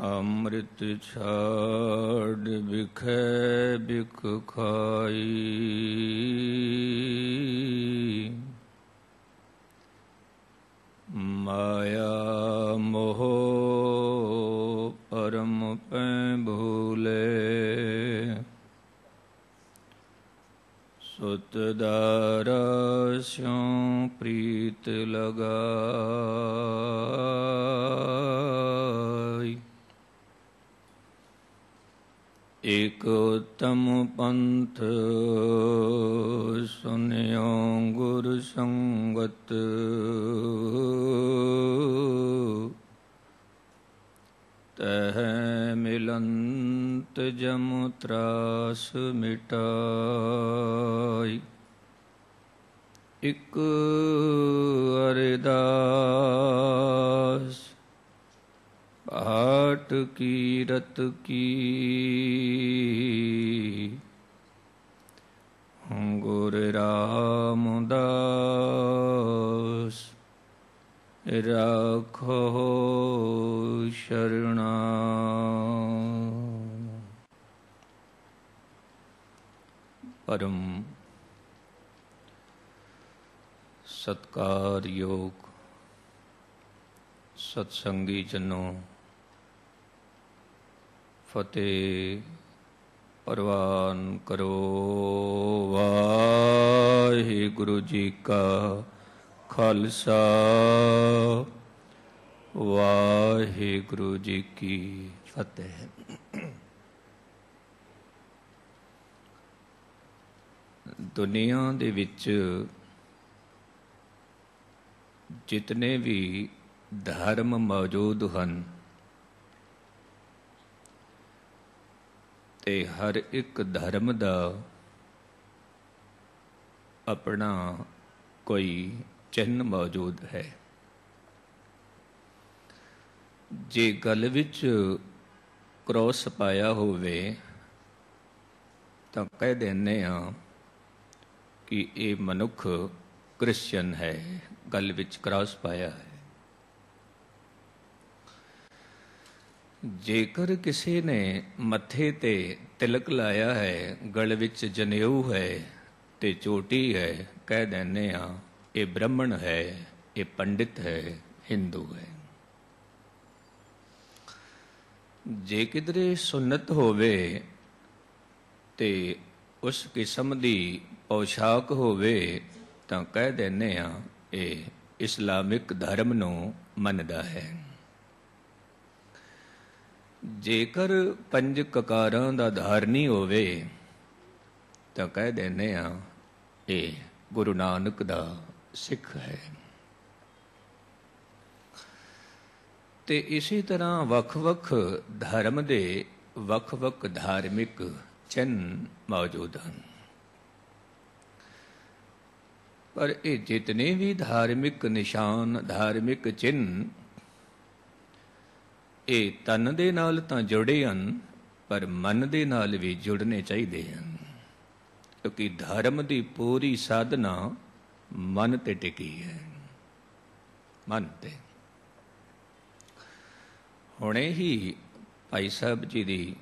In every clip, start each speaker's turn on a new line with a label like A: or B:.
A: ਅੰਮ੍ਰਿਤ ਛਾੜ ਬਿਖੈ ਬਿਖ ਖਾਈ, ਮਾਇਆ ਮੋਹ ਪਰਮ ਪੈ ਭੂਲੇ, ਸੁਤ ਦਾਰਾ ਸਿਉ ਪ੍ਰੀਤ ਲਗਾਈ। ਏਕ ਉਤਮ ਪੰਥ ਸੁਨਿਓ ਗੁਰ ਸੰਗਤ, ਤਹ ਮਿਲੰਤ ਜਮ ਤਰਾਸ ਮਿਟਾਈ। ਇਕ ਅਰਦਾਸ ਪਾਠ ਕੀਰਤ ਕੀ, ਗੁਰ ਰਾਮਦਾਸ ਰਾਖੋ ਸ਼ਰਣਾ। ਪਰਮ ਸਤਿਕਾਰਯੋਗ ਸਤਸੰਗੀ ਜਨੋ, ਫਤਿਹ ਪ੍ਰਵਾਨ ਕਰੋ। ਵਾਹਿਗੁਰੂ ਜੀ ਕਾ ਖਾਲਸਾ, ਵਾਹਿਗੁਰੂ ਜੀ ਕੀ ਫਤਿਹ। ਦੁਨੀਆ ਦੇ ਵਿੱਚ ਜਿਤਨੇ ਵੀ ਧਰਮ ਮੌਜੂਦ ਹਨ, ਤੇ ਹਰ ਇੱਕ ਧਰਮ ਦਾ ਆਪਣਾ ਕੋਈ ਚਿੰਨ੍ਹ ਮੌਜੂਦ ਹੈ। ਜੇ ਗਲ ਵਿੱਚ ਕ੍ਰੋਸ ਪਾਇਆ ਹੋਵੇ ਤਾਂ ਕਹਿ ਦਿੰਦੇ ਹਾਂ ਕਿ ਇਹ ਮਨੁੱਖ ਕ੍ਰਿਸਚਨ ਹੈ, ਗਲ ਵਿੱਚ ਕ੍ਰਾਸ ਪਾਇਆ ਹੈ। ਜੇਕਰ ਕਿਸੇ ਨੇ ਮੱਥੇ ਤੇ ਤਿਲਕ ਲਾਇਆ ਹੈ, ਗਲ ਵਿੱਚ ਜਨੇਊ ਹੈ ਤੇ ਚੋਟੀ ਹੈ, ਕਹਿ ਦਿੰਦੇ ਹਾਂ ਇਹ ਬ੍ਰਾਹਮਣ ਹੈ, ਇਹ ਪੰਡਿਤ ਹੈ, ਹਿੰਦੂ ਹੈ। ਜੇ ਕਿਧਰੇ ਸੁੰਨਤ ਹੋਵੇ ਤੇ ਉਸ ਕਿਸਮ ਦੀ ਪੋਸ਼ਾਕ ਹੋਵੇ ਤਾਂ ਕਹਿ ਦਿੰਦੇ ਹਾਂ ਇਹ ਇਸਲਾਮਿਕ ਧਰਮ ਨੂੰ ਮੰਨਦਾ ਹੈ। ਜੇਕਰ ਪੰਜ ਕਕਾਰਾਂ ਦਾ ਧਾਰਨੀ ਹੋਵੇ ਤਾਂ ਕਹਿ ਦਿੰਦੇ ਹਾਂ ਇਹ ਗੁਰੂ ਨਾਨਕ ਦਾ ਸਿੱਖ ਹੈ। ਤੇ ਇਸੇ ਤਰ੍ਹਾਂ ਵੱਖ-ਵੱਖ ਧਰਮ ਦੇ ਵੱਖ-ਵੱਖ ਧਾਰਮਿਕ ਚਿੰਨ੍ਹ ਮੌਜੂਦ ਹਨ। ਪਰ ਇਹ ਜਿਤਨੇ ਵੀ ਧਾਰਮਿਕ ਨਿਸ਼ਾਨ, ਧਾਰਮਿਕ ਚਿੰਨ੍ਹ, ਇਹ ਤਨ ਦੇ ਨਾਲ ਤਾਂ ਜੁੜੇ ਹਨ, ਪਰ ਮਨ ਦੇ ਨਾਲ ਵੀ ਜੁੜਨੇ ਚਾਹੀਦੇ ਹਨ, ਕਿਉਂਕਿ ਧਰਮ ਦੀ ਪੂਰੀ ਸਾਧਨਾ ਮਨ ਤੇ ਟਿਕੀ ਹੈ। ਮਨ ਤੇ ਹੁਣੇ ਹੀ ਭਾਈ ਸਾਹਿਬ ਜੀ ਦੀ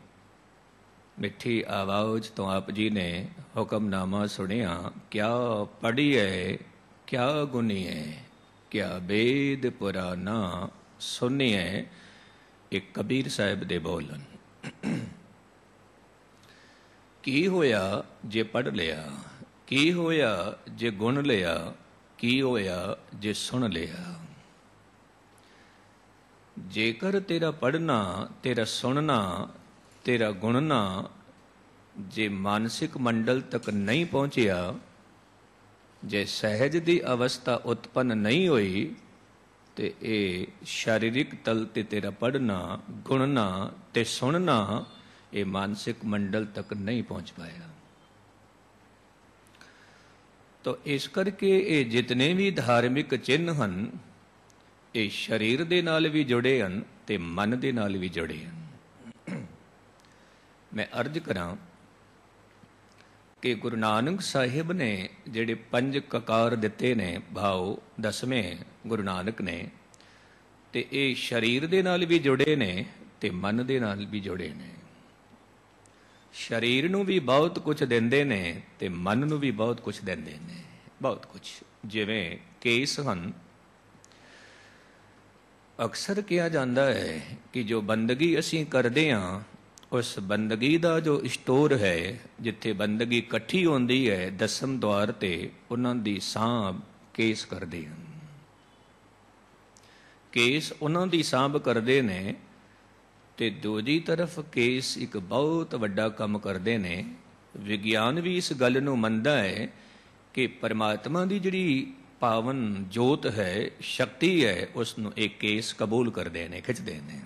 A: ਮਿੱਠੀ ਆਵਾਜ਼ ਤੋਂ ਆਪ ਜੀ ਨੇ ਹੁਕਮਨਾਮਾ ਸੁਣਿਆ। ਕਿਆ ਪੜ੍ਹੀਐ ਕਿਆ ਗੁਣੀਐ, ਕਿਆ ਵੇਦ ਪੁਰਾਨਾ ਸੁਣੀਐ। ਇਹ ਕਬੀਰ ਸਾਹਿਬ ਦੇ ਬੋਲ ਹਨ। ਕੀ ਹੋਇਆ ਜੇ ਪੜ੍ਹ ਲਿਆ, ਕੀ ਹੋਇਆ ਜੇ ਗੁਣ ਲਿਆ, ਕੀ ਹੋਇਆ ਜੇ ਸੁਣ ਲਿਆ। ਜੇਕਰ ਤੇਰਾ ਪੜ੍ਹਨਾ, ਤੇਰਾ ਸੁਣਨਾ, ਤੇਰਾ ਗੁਣਨਾ ਜੇ ਮਾਨਸਿਕ ਮੰਡਲ ਤੱਕ ਨਹੀਂ ਪਹੁੰਚਿਆ, ਜੇ ਸਹਿਜ ਦੀ ਅਵਸਥਾ ਉਤਪੰਨ ਨਹੀਂ ਹੋਈ, ਤੇ ਇਹ ਸਰੀਰਿਕ ਤਲ ਤੇ ਤੇਰਾ ਪੜ੍ਹਨਾ, ਗੁਣਨਾ ਤੇ ਸੁਣਨਾ ਇਹ ਮਾਨਸਿਕ ਮੰਡਲ ਤੱਕ ਨਹੀਂ ਪਹੁੰਚ ਪਾਇਆ। ਤਾਂ ਇਸ ਕਰਕੇ ਇਹ ਜਿਤਨੇ ਵੀ ਧਾਰਮਿਕ ਚਿੰਨ੍ਹ ਹਨ, ਇਹ ਸਰੀਰ ਦੇ ਨਾਲ ਵੀ ਜੁੜੇ ਹਨ ਤੇ ਮਨ ਦੇ ਨਾਲ ਵੀ ਜੁੜੇ ਹਨ। ਮੈਂ ਅਰਜ਼ ਕਰਾਂ ਕਿ ਗੁਰੂ ਨਾਨਕ ਸਾਹਿਬ ਨੇ ਜਿਹੜੇ 5 ਕਕਾਰ ਦਿੱਤੇ ਨੇ, ਭਾਵ 10ਵੇਂ ਗੁਰੂ ਨਾਨਕ ਨੇ, ਤੇ ਇਹ ਸਰੀਰ ਦੇ ਨਾਲ ਵੀ ਜੁੜੇ ਨੇ ਤੇ ਮਨ ਦੇ ਨਾਲ ਵੀ ਜੁੜੇ ਨੇ। ਸਰੀਰ ਨੂੰ ਵੀ ਬਹੁਤ ਕੁਝ ਦਿੰਦੇ ਨੇ ਤੇ ਮਨ ਨੂੰ ਵੀ ਬਹੁਤ ਕੁਝ ਦਿੰਦੇ ਨੇ, ਬਹੁਤ ਕੁਝ। ਜਿਵੇਂ ਕੇਸ ਹਨ, ਅਕਸਰ ਕਿਹਾ ਜਾਂਦਾ ਹੈ ਕਿ ਜੋ ਬੰਦਗੀ ਅਸੀਂ ਕਰਦੇ ਹਾਂ, ਉਸ ਬੰਦਗੀ ਦਾ ਜੋ ਸਟੋਰ ਹੈ, ਜਿੱਥੇ ਬੰਦਗੀ ਇਕੱਠੀ ਹੁੰਦੀ ਹੈ ਦਸਮ ਦੁਆਰ ਤੇ, ਉਹਨਾਂ ਦੀ ਸਾਂਭ ਕੇਸ ਕਰਦੇ ਹਨ। ਕੇਸ ਉਹਨਾਂ ਦੀ ਸਾਂਭ ਕਰਦੇ ਨੇ ਤੇ ਦੂਜੀ ਤਰਫ ਕੇਸ ਇੱਕ ਬਹੁਤ ਵੱਡਾ ਕੰਮ ਕਰਦੇ ਨੇ। ਵਿਗਿਆਨ ਵੀ ਇਸ ਗੱਲ ਨੂੰ ਮੰਨਦਾ ਹੈ ਕਿ ਪਰਮਾਤਮਾ ਦੀ ਜਿਹੜੀ ਪਾਵਨ ਜੋਤ ਹੈ, ਸ਼ਕਤੀ ਹੈ, ਉਸ ਨੂੰ ਇਹ ਕੇਸ ਕਬੂਲ ਕਰਦੇ ਨੇ, ਖਿੱਚਦੇ ਨੇ।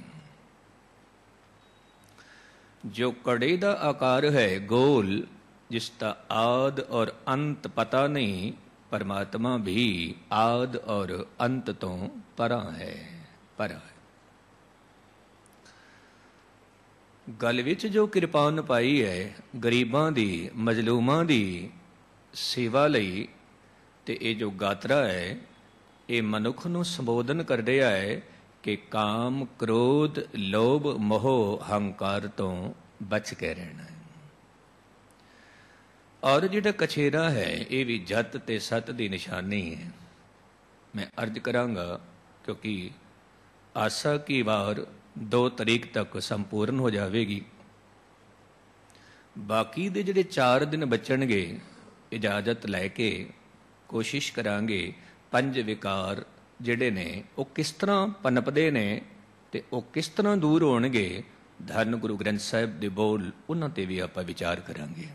A: ਜੋ ਕੜੇ ਦਾ ਆਕਾਰ ਹੈ ਗੋਲ, ਜਿਸ ਦਾ ਆਦ ਔਰ ਅੰਤ ਪਤਾ ਨਹੀਂ, ਪਰਮਾਤਮਾ ਵੀ ਆਦ ਔਰ ਅੰਤ ਤੋਂ ਪਰਾਂ ਹੈ, ਪਰਾਂ ਹੈ। ਗਲ ਵਿੱਚ ਜੋ ਕਿਰਪਾਨ ਪਾਈ ਹੈ ਗਰੀਬਾਂ ਦੀ, ਮਜ਼ਲੂਮਾਂ ਦੀ ਸੇਵਾ ਲਈ, ਤੇ ਇਹ ਜੋ ਗਾਤਰਾ ਹੈ ਇਹ ਮਨੁੱਖ ਨੂੰ ਸੰਬੋਧਨ ਕਰ ਰਿਹਾ ਹੈ ਕਿ ਕਾਮ, ਕ੍ਰੋਧ, ਲੋਭ, ਮੋਹ, ਹੰਕਾਰ ਤੋਂ ਬਚ ਕੇ ਰਹਿਣਾ ਹੈ। ਔਰ ਜਿਹੜਾ ਕਛੇਰਾ ਹੈ ਇਹ ਵੀ ਜਤ ਤੇ ਸਤ ਦੀ ਨਿਸ਼ਾਨੀ ਹੈ। ਮੈਂ ਅਰਜ਼ ਕਰਾਂਗਾ ਕਿਉਂਕਿ ਆਸਾ ਕੀ ਵਾਰ 2 ਤਰੀਕ ਤੱਕ ਸੰਪੂਰਨ ਹੋ ਜਾਵੇਗੀ। ਬਾਕੀ ਦੇ ਜਿਹੜੇ 4 ਦਿਨ ਬਚਣਗੇ, ਇਜਾਜ਼ਤ ਲੈ ਕੇ ਕੋਸ਼ਿਸ਼ ਕਰਾਂਗੇ 5 ਵਿਕਾਰ ਜਿਹੜੇ ਨੇ ਉਹ ਕਿਸ ਤਰ੍ਹਾਂ ਪਨਪਦੇ ਨੇ ਤੇ ਉਹ ਕਿਸ ਤਰ੍ਹਾਂ ਦੂਰ ਹੋਣਗੇ। ਧੰਨ ਗੁਰੂ ਗ੍ਰੰਥ ਸਾਹਿਬ ਦੇ ਬੋਲ, ਉਹਨਾਂ ਤੇ ਵੀ ਆਪਾਂ ਵਿਚਾਰ ਕਰਾਂਗੇ।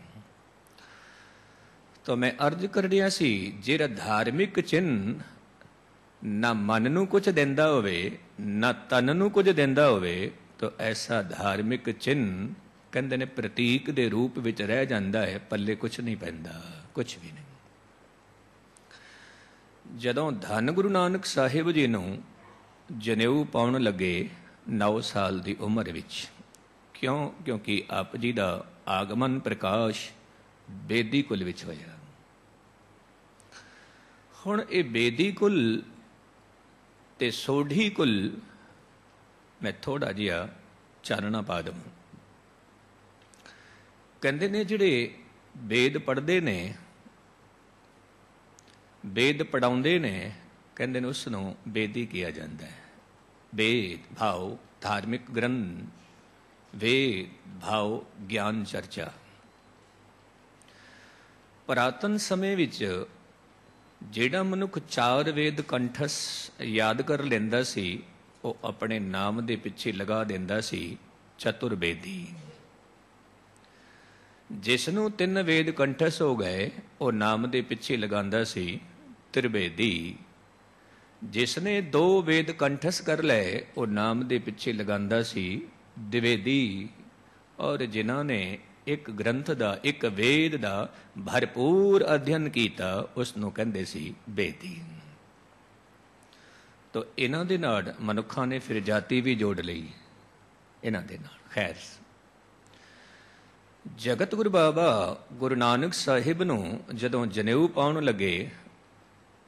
A: ਤਾਂ ਮੈਂ ਅਰਜ਼ ਕਰ ਰਿਹਾ ਸੀ, ਜਿਹੜਾ ਧਾਰਮਿਕ ਚਿੰਨ੍ਹ ਨਾ ਮਨ ਨੂੰ ਕੁਝ ਦਿੰਦਾ ਹੋਵੇ, ਨਾ ਤਨ ਨੂੰ ਕੁਝ ਦਿੰਦਾ ਹੋਵੇ, ਤਾਂ ਐਸਾ ਧਾਰਮਿਕ ਚਿੰਨ੍ਹ ਕਹਿੰਦੇ ਨੇ ਪ੍ਰਤੀਕ ਦੇ ਰੂਪ ਵਿੱਚ ਰਹਿ ਜਾਂਦਾ ਹੈ, ਪੱਲੇ ਕੁਝ ਨਹੀਂ ਪੈਂਦਾ, ਕੁਝ ਵੀ ਨਹੀਂ। ਜਦੋਂ ਧੰਨ ਗੁਰੂ ਨਾਨਕ ਸਾਹਿਬ ਜੀ ਨੂੰ ਜਨੇਊ ਪਾਉਣ ਲੱਗੇ 9 ਸਾਲ ਦੀ ਉਮਰ ਵਿੱਚ, ਕਿਉਂਕਿ ਆਪ ਜੀ ਦਾ ਆਗਮਨ ਪ੍ਰਕਾਸ਼ ਬੇਦੀ ਕੁਲ ਵਿੱਚ ਹੋਇਆ। ਹੁਣ ਇਹ ਬੇਦੀ ਕੁਲ ਤੇ ਸੋਢੀ ਕੁਲ ਮੈਂ ਥੋੜਾ ਜਿਹਾ ਚਾਨਣਾ ਪਾ ਦੇਵਾਂ। ਕਹਿੰਦੇ ਨੇ ਜਿਹੜੇ ਵੇਦ ਪੜ੍ਹਦੇ ਨੇ, ਵੇਦ ਪੜਾਉਂਦੇ ਨੇ, ਕਹਿੰਦੇ ਨੇ ਉਸ ਨੂੰ ਬੇਦੀ ਕਿਹਾ ਜਾਂਦਾ ਹੈ। ਵੇਦ ਭਾਵ ਧਾਰਮਿਕ ਗ੍ਰੰਥ, ਵੇਦ ਭਾਵ ਗਿਆਨ ਚਰਚਾ। ਪੁਰਾਤਨ ਸਮੇਂ ਵਿੱਚ ਜਿਹੜਾ ਮਨੁੱਖ 4 ਵੇਦ ਕੰਠਸ ਯਾਦ ਕਰ ਲੈਂਦਾ ਸੀ, ਉਹ ਆਪਣੇ ਨਾਮ ਦੇ ਪਿੱਛੇ ਲਗਾ ਦਿੰਦਾ ਸੀ ਚਤੁਰਵੇਦੀ। ਜਿਸ ਨੂੰ 3 ਵੇਦ ਕੰਠਸ ਹੋ ਗਏ, ਉਹ ਨਾਮ ਦੇ ਪਿੱਛੇ ਲਗਾਉਂਦਾ ਸੀ ਤ੍ਰਿਵੇਦੀ। ਜਿਸ ਨੇ 2 ਵੇਦ ਕੰਠਸ ਕਰ ਲਏ, ਉਹ ਨਾਮ ਦੇ ਪਿੱਛੇ ਲਗਾਉਂਦਾ ਸੀ द्विवेदी। और जिन्हों ने एक ग्रंथ का एक वेद का भरपूर अध्ययन किया उसनों कहते सी बेदी। तो इन्हां दे नाल मनुखा ने फिर जाति भी जोड़ ली इन्हां दे नाल। खैर जगत गुरु बाबा गुरु नानक साहिब नूं जदों जनेऊ पाउण लगे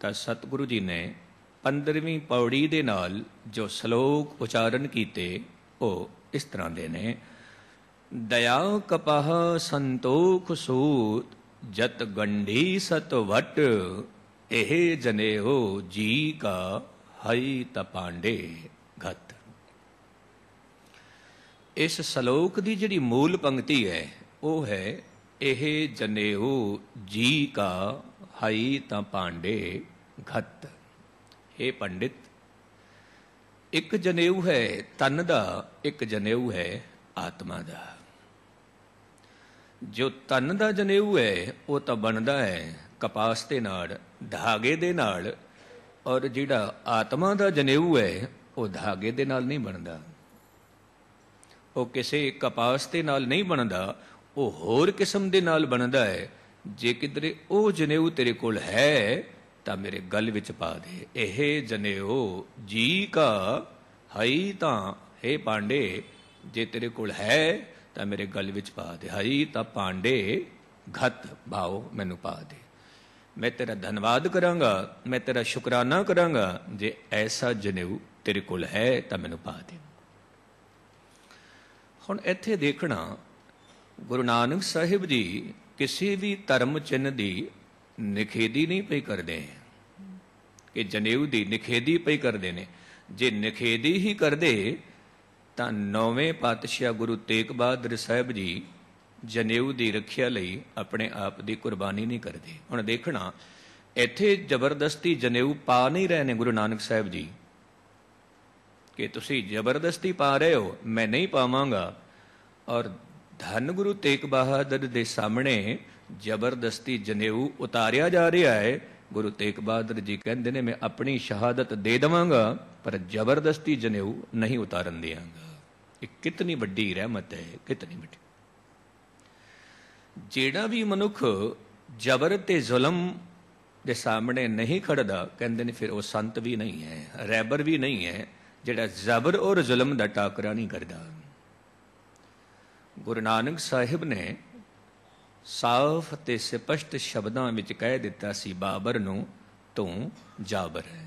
A: तो सतगुरु जी ने 15वीं पौड़ी दे नाल जो श्लोक उचारण कीते वो इस तरह दे ने। दया कपाह संतोख सूत जत गंढी सत वट एह जनेऊ जी का हई तपांडे घत। इस श्लोक की जिहड़ी मूल पंक्ति है वो है एह जनेऊ जी का हई तपांडे घत। हे पंडित, एक जनेऊ है तन दा, एक जनेऊ है आत्मा दा। जो तन दा जनेऊ है वो तो बनता है कपास दे नाल, धागे दे नाल, और जिहड़ा आत्मा दा जनेऊ है वो धागे दे नाल नहीं बनता, वो किसी कपास दे नाल नहीं बनता, वो होर किस्म दे नाल बनता है। जे किधरे वो जनेऊ तेरे कोल है तो मेरे गल विच पा दे। एह जनेऊ जी का हई तां हे पांडे, जे तेरे कोल है तो मेरे गल विच पा दे। हई तां पांडे घत भाव मैनू पा दे। मैं तेरा धन्यवाद करांगा, मैं तेरा शुकराना करांगा जे ऐसा जनेऊ तेरे कोल है तां मैनूं पा दे। हुण इत्थे देखना गुरु नानक साहिब जी किसी भी धर्म चिन्ह की निखेधी नहीं पई करते कि जनेऊ की निखेधी पई करते हैं। जे निखेधी ही करते तो नौवें पातशाह गुरु तेग बहादुर साहब जी जनेऊ की रखिया लई अपने आप की कुर्बानी नहीं करते। हुण देखना इत्थे जबरदस्ती जनेऊ पा नहीं रहे हैं गुरु नानक साहब जी कि तुसी जबरदस्ती पा रहे हो, मैं नहीं पावांगा। और धन गुरु तेग बहादुर के सामने जबरदस्ती जनेऊ उतारिया जा रहा है। गुरु तेग बहादुर जी कहते हैं मैं अपनी शहादत दे देवांगा पर जबरदस्ती जनेऊ नहीं उतारन देंगा। ये कितनी वड्डी रहमत है, कितनी वड्डी। जेड़ा भी मनुख जबर ते जुलम के सामने नहीं खड़दा कहते हैं फिर वो संत भी नहीं है, रैबर भी नहीं है, जेड़ा जबर और जुलम का टाकरा नहीं करता। गुरु नानक साहिब ने साफ ते स्पष्ट शब्दों में कह दिता सी बाबर नूं तू जाबर है।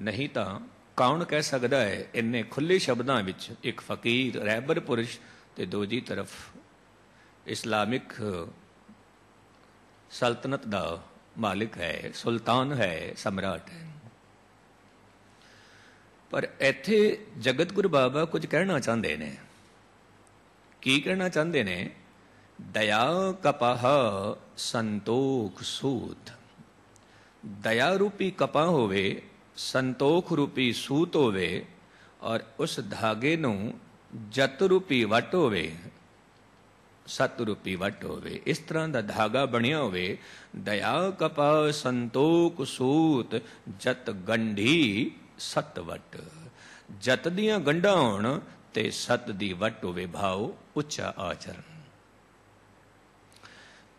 A: नहीं तो कौन कह सकता है इन्ने खुले शब्दों में एक फकीर रहबर पुरुष ते दूजी तरफ इस्लामिक सल्तनत का मालिक है, सुल्तान है, सम्राट है। पर इत्थे जगत गुरु बाबा कुछ कहना चाहते ने। की कहना चाहते ने? दया कपाह संतोख सूत। दया रूपी कपा होवे, संतोख रूपी सूत होवे और उस धागे नूं जत रूपी वट होवे, सत रूपी वट होवे। इस तरह का धागा बनिया होवे। दया कपा संतोख सूत जत गंढी सत वट। जत दियां गंढां होण ते सत दी वट होवे भाव उच्चा आचरण।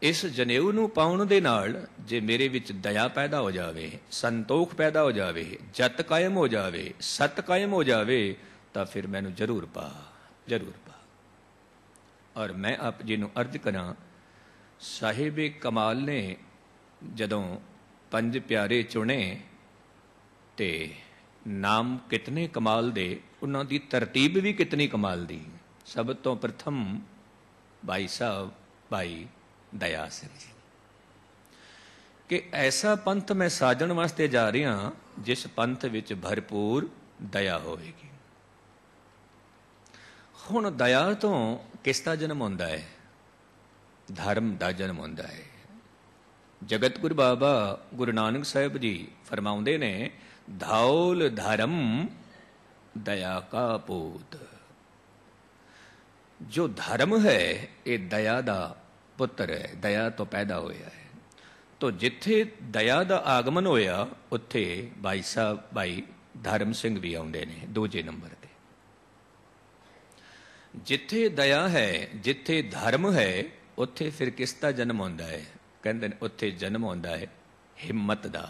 A: इस जनेऊ नूं पाउण दे नाल जे मेरे विच दया पैदा हो जावे, संतोख पैदा हो जावे, जत कायम हो जावे, सत कायम हो जावे तो फिर मैनू जरूर पा, जरूर पा। और मैं आप जी नूं अर्ज करा साहिबे कमाल ने जदों पंज प्यारे चुने ते नाम कितने कमाल दे, उन्हां दी तरतीब भी कितनी कमाल दी। सब तो प्रथम भाई साहब भाई दया सिंह जी कि ऐसा पंथ मैं साजण वास्ते जा रहा जिस पंथ विच भरपूर दया होवेगी। हुण दया तो किसका जन्म होंदा है? धर्म का जन्म होंदा है। जगत गुरु बाबा गुरु नानक साहिब जी फरमाउंदे ने धौल धर्म दया का पूत। जो धर्म है ये दया का पुत्र है, दया तो पैदा होया है। तो जिथे दया का आगमन होया उत्थे भाई साहब भाई धर्म सिंह भी आउंदे ने दूजे नंबर ते। जिथे दया है, जिथे धर्म है, उत्थे फिर किसका जन्म होंदा है? कहंदे ने उत्थे जन्म होंदा है हिम्मत दा,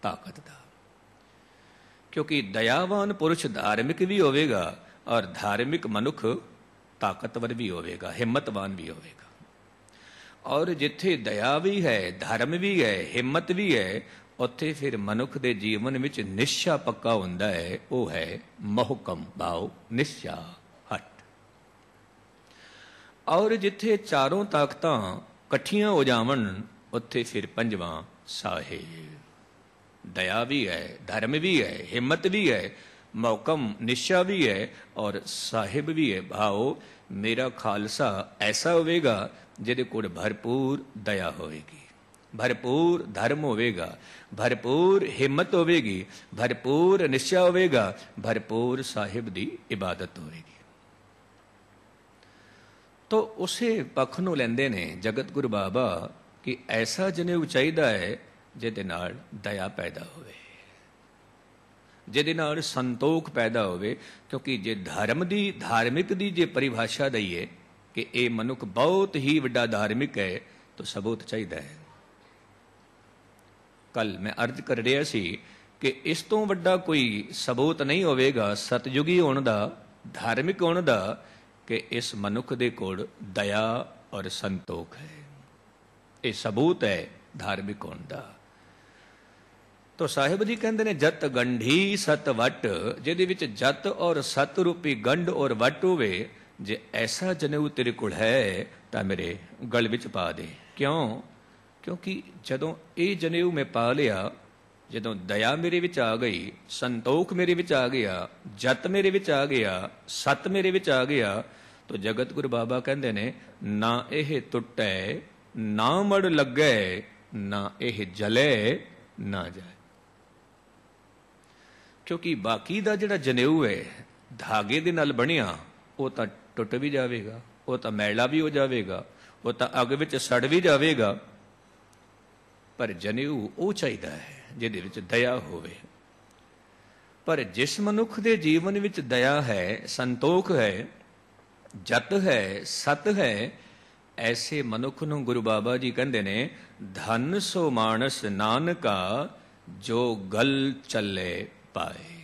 A: ताकत दा। क्योंकि दयावान पुरुष धार्मिक भी होवेगा और धार्मिक मनुख ताकतवर भी होवेगा, हिम्मतवान भी होवेगा। और जिथे दया भी है, धर्म भी है, हिम्मत भी है, उत्थे फिर मनुख दे जीवन विच निश्चा पक्का हुंदा है। वो है मोहकम भाव, निश्चा हट। और जिथे चारों ताकतां कट्ठियां हो जावन उत्थे फिर पंजवां साहिब। दया भी है, धर्म भी है, हिम्मत भी है, मौकम निश्चा भी है और साहिब भी है। भाव मेरा खालसा ऐसा होवेगा जिहदे कोल भरपूर दया होवेगी, भरपूर धर्म होवेगा, भरपूर हिम्मत होवेगी, भरपूर निश्चा होवेगा, भरपूर साहिब दी इबादत होवेगी। तो उसे पक्ष नूं लैंदे ने जगत गुरु बाबा कि ऐसा जनेऊ चाहीदा है जिहदे नाल दया पैदा होवे, जिहदे नाल संतोख पैदा होवे। क्योंकि जे धर्म दी धार्मिक दी जे परिभाषा दईए कि ये मनुख बहुत ही वड्डा धार्मिक है तो सबूत चाहिए है। कल मैं अर्ज कर रहा सी कि इस तो वड्डा कोई सबूत नहीं होवेगा सतयुगी होने दा, धार्मिक होने दा कि इस मनुख दे कोल दया और संतोख है। ये सबूत है धार्मिक होने दा। ਤੋ ਸਾਹਿਬ ਜੀ ਕਹਿੰਦੇ ਨੇ ਜਤ ਗੰਢੀ ਸਤ ਵਟ, ਜਿਹਦੇ ਵਿੱਚ ਜਤ ਔਰ ਸਤ ਰੂਪੀ ਗੰਢ ਔਰ ਵਟ ਹੋਵੇ, ਜੇ ਐਸਾ ਜਨੇਊ ਤੇਰੇ ਕੋਲ ਹੈ ਤਾਂ ਮੇਰੇ ਗਲ ਵਿੱਚ ਪਾ ਦੇ। ਕਿਉਂ? ਕਿਉਂਕਿ ਜਦੋਂ ਇਹ ਜਨੇਊ ਮੈਂ ਪਾ ਲਿਆ, ਜਦੋਂ ਦਇਆ ਮੇਰੇ ਵਿੱਚ ਆ ਗਈ, ਸੰਤੋਖ ਮੇਰੇ ਵਿੱਚ ਆ ਗਿਆ, ਜਤ ਮੇਰੇ ਵਿੱਚ ਆ ਗਿਆ, ਸਤ ਮੇਰੇ ਵਿੱਚ ਆ ਗਿਆ, ਤੋ ਜਗਤ ਗੁਰੂ ਬਾਬਾ ਕਹਿੰਦੇ ਨੇ ਨਾ ਇਹ ਟੁੱਟੈ ਨਾ ਮੜ ਲੱਗੈ, ਨਾ ਇਹ ਜਲੇ ਨਾ ਜਾਏ। ਕਿਉਂਕਿ ਬਾਕੀ ਦਾ ਜਿਹੜਾ ਜਨੇਊ ਹੈ ਧਾਗੇ ਦੇ ਨਾਲ ਬਣਿਆ, ਉਹ ਤਾਂ ਟੁੱਟ ਵੀ ਜਾਵੇਗਾ, ਉਹ ਤਾਂ ਮੈਲਾ ਵੀ ਹੋ ਜਾਵੇਗਾ, ਉਹ ਤਾਂ ਅੱਗ ਵਿੱਚ ਸੜ ਵੀ ਜਾਵੇਗਾ। ਪਰ ਜਨੇਊ ਉਹ ਚਾਹੀਦਾ ਹੈ ਜਿਹਦੇ ਵਿੱਚ ਦਇਆ ਹੋਵੇ। ਪਰ ਜਿਸ ਮਨੁੱਖ ਦੇ ਜੀਵਨ ਵਿੱਚ ਦਇਆ ਹੈ, ਸੰਤੋਖ ਹੈ, ਜਤ ਹੈ, ਸਤ ਹੈ, ਐਸੇ ਮਨੁੱਖ ਨੂੰ ਗੁਰੂ ਬਾਬਾ ਜੀ ਕਹਿੰਦੇ ਨੇ ਧਨ ਸੋ ਮਾਨਸ ਨਾਨਕਾ ਜੋ ਗਲ ਚੱਲੇ ਪਾਏ।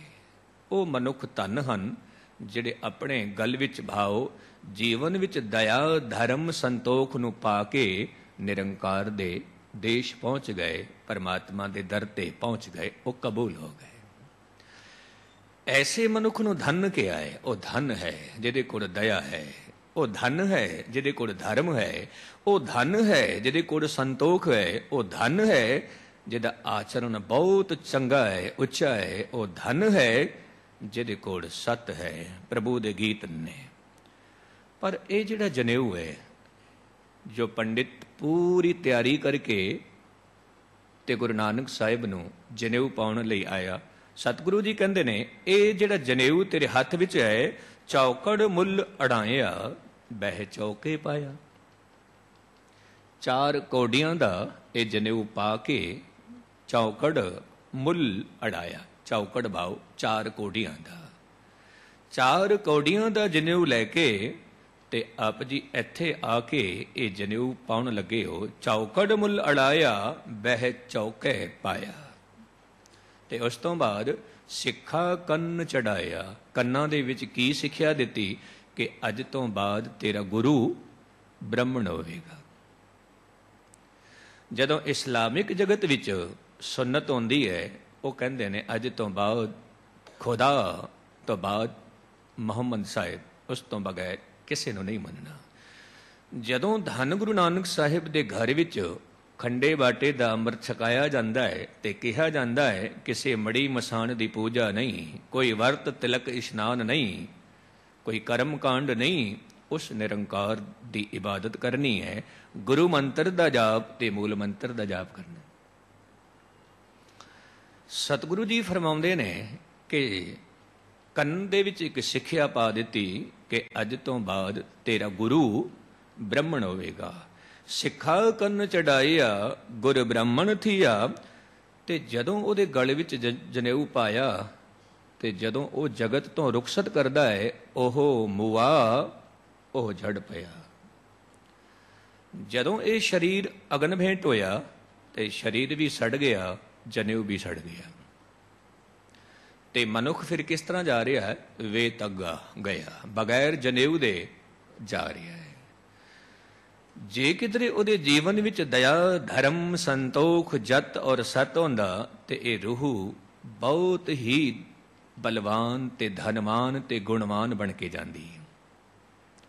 A: ਉਹ ਮਨੁੱਖ ਧਨ ਹਨ ਜਿਹੜੇ ਆਪਣੇ ਗਲ ਵਿੱਚ ਭਾਵ ਜੀਵਨ ਵਿੱਚ ਦਇਆ, ਧਰਮ, ਸੰਤੋਖ ਨੂੰ ਪਾ ਕੇ ਨਿਰੰਕਾਰ ਦੇ ਦੇਸ਼ ਪਹੁੰਚ ਗਏ, ਪਰਮਾਤਮਾ ਦੇ ਦਰ ਤੇ ਪਹੁੰਚ ਗਏ, ਉਹ ਕਬੂਲ ਹੋ ਗਏ। ਐਸੇ ਮਨੁੱਖ ਨੂੰ ਧਨ ਕਿਹਾ ਹੈ। ਉਹ ਧਨ ਹੈ ਜਿਹਦੇ ਕੋਲ ਦਇਆ ਹੈ, ਉਹ ਧਨ ਹੈ ਜਿਹਦੇ ਕੋਲ ਧਰਮ ਹੈ, ਉਹ ਧਨ ਹੈ ਜਿਹਦੇ ਕੋਲ ਸੰਤੋਖ ਹੈ, ਉਹ ਧਨ ਹੈ ਜਿਹਦਾ ਆਚਰਣ ਬਹੁਤ ਚੰਗਾ ਹੈ, ਉੱਚਾ ਹੈ, ਉਹ ਧਨ ਹੈ ਜਿਹਦੇ ਕੋਲ ਸਤ ਹੈ, ਪ੍ਰਭੂ ਦੇ ਗੀਤ ਨੇ। ਪਰ ਇਹ ਜਿਹੜਾ ਜਨੇਊ ਹੈ, ਜੋ ਪੰਡਿਤ ਪੂਰੀ ਤਿਆਰੀ ਕਰਕੇ ਤੇ ਗੁਰੂ ਨਾਨਕ ਸਾਹਿਬ ਨੂੰ ਜਨੇਊ ਪਾਉਣ ਲਈ ਆਇਆ, ਸਤਿਗੁਰੂ ਜੀ ਕਹਿੰਦੇ ਨੇ ਇਹ ਜਿਹੜਾ ਜਨੇਊ ਤੇਰੇ ਹੱਥ ਵਿੱਚ ਹੈ, ਚੌਕੜ ਮੁੱਲ ਅੜਾਇਆ ਬਹਿ ਚੌਕੇ ਪਾਇਆ। 4 ਕੌਡੀਆਂ ਦਾ ਇਹ ਜਨੇਊ ਪਾ ਕੇ ਚੌਕੜ ਮੁੱਲ ਅੜਾਇਆ। ਚੌਕੜ ਭਾਵ 4 ਕੌਡੀਆਂ ਦਾ। 4 ਕੌਡੀਆਂ ਦਾ ਜਨੇਊ ਲੈ ਕੇ ਤੇ ਆਪ ਜੀ ਇੱਥੇ ਆ ਕੇ ਇਹ ਜਨੇਊ ਪਾਉਣ ਲੱਗੇ ਹੋ। ਚੌਕੜ ਮੁੱਲ ਅੜਾਇਆ ਬਹਿ ਚੌਕੇ ਪਾਇਆ। ਤੇ ਉਸ ਤੋਂ ਬਾਅਦ ਸਿੱਖਾ ਕੰਨ ਚੜਾਇਆ। ਕੰਨਾਂ ਦੇ ਵਿੱਚ ਕੀ ਸਿੱਖਿਆ ਦਿੱਤੀ ਕਿ ਅੱਜ ਤੋਂ ਬਾਅਦ ਤੇਰਾ ਗੁਰੂ ਬ੍ਰਾਹਮਣ ਹੋਵੇਗਾ। ਜਦੋਂ ਇਸਲਾਮਿਕ ਜਗਤ ਵਿੱਚ ਸੁਨਨਤ ਹੁੰਦੀ ਹੈ, ਉਹ ਕਹਿੰਦੇ ਨੇ ਅੱਜ ਤੋਂ ਬਾਅਦ ਖੁਦਾ ਤੋਂ ਬਾਅਦ ਮੁਹੰਮਦ ਸਾਹਿਬ, ਉਸ ਤੋਂ ਬਗੈਰ ਕਿਸੇ ਨੂੰ ਨਹੀਂ ਮੰਨਣਾ। ਜਦੋਂ ਧੰਨ ਗੁਰੂ ਨਾਨਕ ਸਾਹਿਬ ਦੇ ਘਰ ਵਿੱਚ ਖੰਡੇ ਬਾਟੇ ਦਾ ਅੰਮ੍ਰਿਤ ਛਕਾਇਆ ਜਾਂਦਾ ਹੈ ਤੇ ਕਿਹਾ ਜਾਂਦਾ ਹੈ ਕਿਸੇ ਮੜੀ ਮਸਾਨ ਦੀ ਪੂਜਾ ਨਹੀਂ, ਕੋਈ ਵਰਤ ਤਿਲਕ ਇਸ਼ਨਾਨ ਨਹੀਂ, ਕੋਈ ਕਰਮ ਕਾਂਡ ਨਹੀਂ, ਉਸ ਨਿਰੰਕਾਰ ਦੀ ਇਬਾਦਤ ਕਰਨੀ ਹੈ। ਗੁਰੂ ਮੰਤਰ ਦਾ ਜਾਪ ਤੇ ਮੂਲ ਮੰਤਰ ਦਾ ਜਾਪ ਕਰਨਾ। ਸਤਿਗੁਰੂ ਜੀ ਫਰਮਾਉਂਦੇ ਨੇ ਕਿ ਕੰਨ ਦੇ ਵਿੱਚ ਇੱਕ ਸਿੱਖਿਆ ਪਾ ਦਿੱਤੀ ਕਿ ਅੱਜ ਤੋਂ ਬਾਅਦ ਤੇਰਾ ਗੁਰੂ ਬ੍ਰਾਹਮਣ ਹੋਵੇਗਾ। ਸਿੱਖਾ ਕੰਨ ਚੜਾਇਆ ਗੁਰ ਬ੍ਰਾਹਮਣ ਥੀਆ। ਤੇ ਜਦੋਂ ਉਹਦੇ ਗਲ ਵਿੱਚ ਜਨੇਊ ਪਾਇਆ ਤੇ ਜਦੋਂ ਉਹ ਜਗਤ ਤੋਂ ਰੁਖਸਤ ਕਰਦਾ ਹੈ, ਉਹ ਮੁਆ, ਉਹ ਝੜ ਪਿਆ। ਜਦੋਂ ਇਹ ਸਰੀਰ ਅਗਨ ਭੇਂਟ ਹੋਇਆ ਤੇ ਸਰੀਰ ਵੀ ਸੜ ਗਿਆ, ਜਨੇਊ ਵੀ ਸੜ ਗਿਆ। ਤੇ ਮਨੁੱਖ ਫਿਰ ਕਿਸ ਤਰ੍ਹਾਂ ਜਾ ਰਿਹਾ ਹੈ? ਵੇ ਤੱਗਾ ਗਿਆ, ਬਗੈਰ ਜਨੇਊ ਦੇ ਜਾ ਰਿਹਾ ਹੈ। ਜੇ ਕਿਧਰੇ ਉਹਦੇ ਜੀਵਨ ਵਿੱਚ ਦਇਆ, ਧਰਮ, ਸੰਤੋਖ, ਜਤ ਔਰ ਸਤ ਹੁੰਦਾ ਤੇ ਇਹ ਰੂਹ ਬਹੁਤ ਹੀ ਬਲਵਾਨ ਤੇ ਧਨਵਾਨ ਤੇ ਗੁਣਵਾਨ ਬਣ ਕੇ ਜਾਂਦੀ ਹੈ।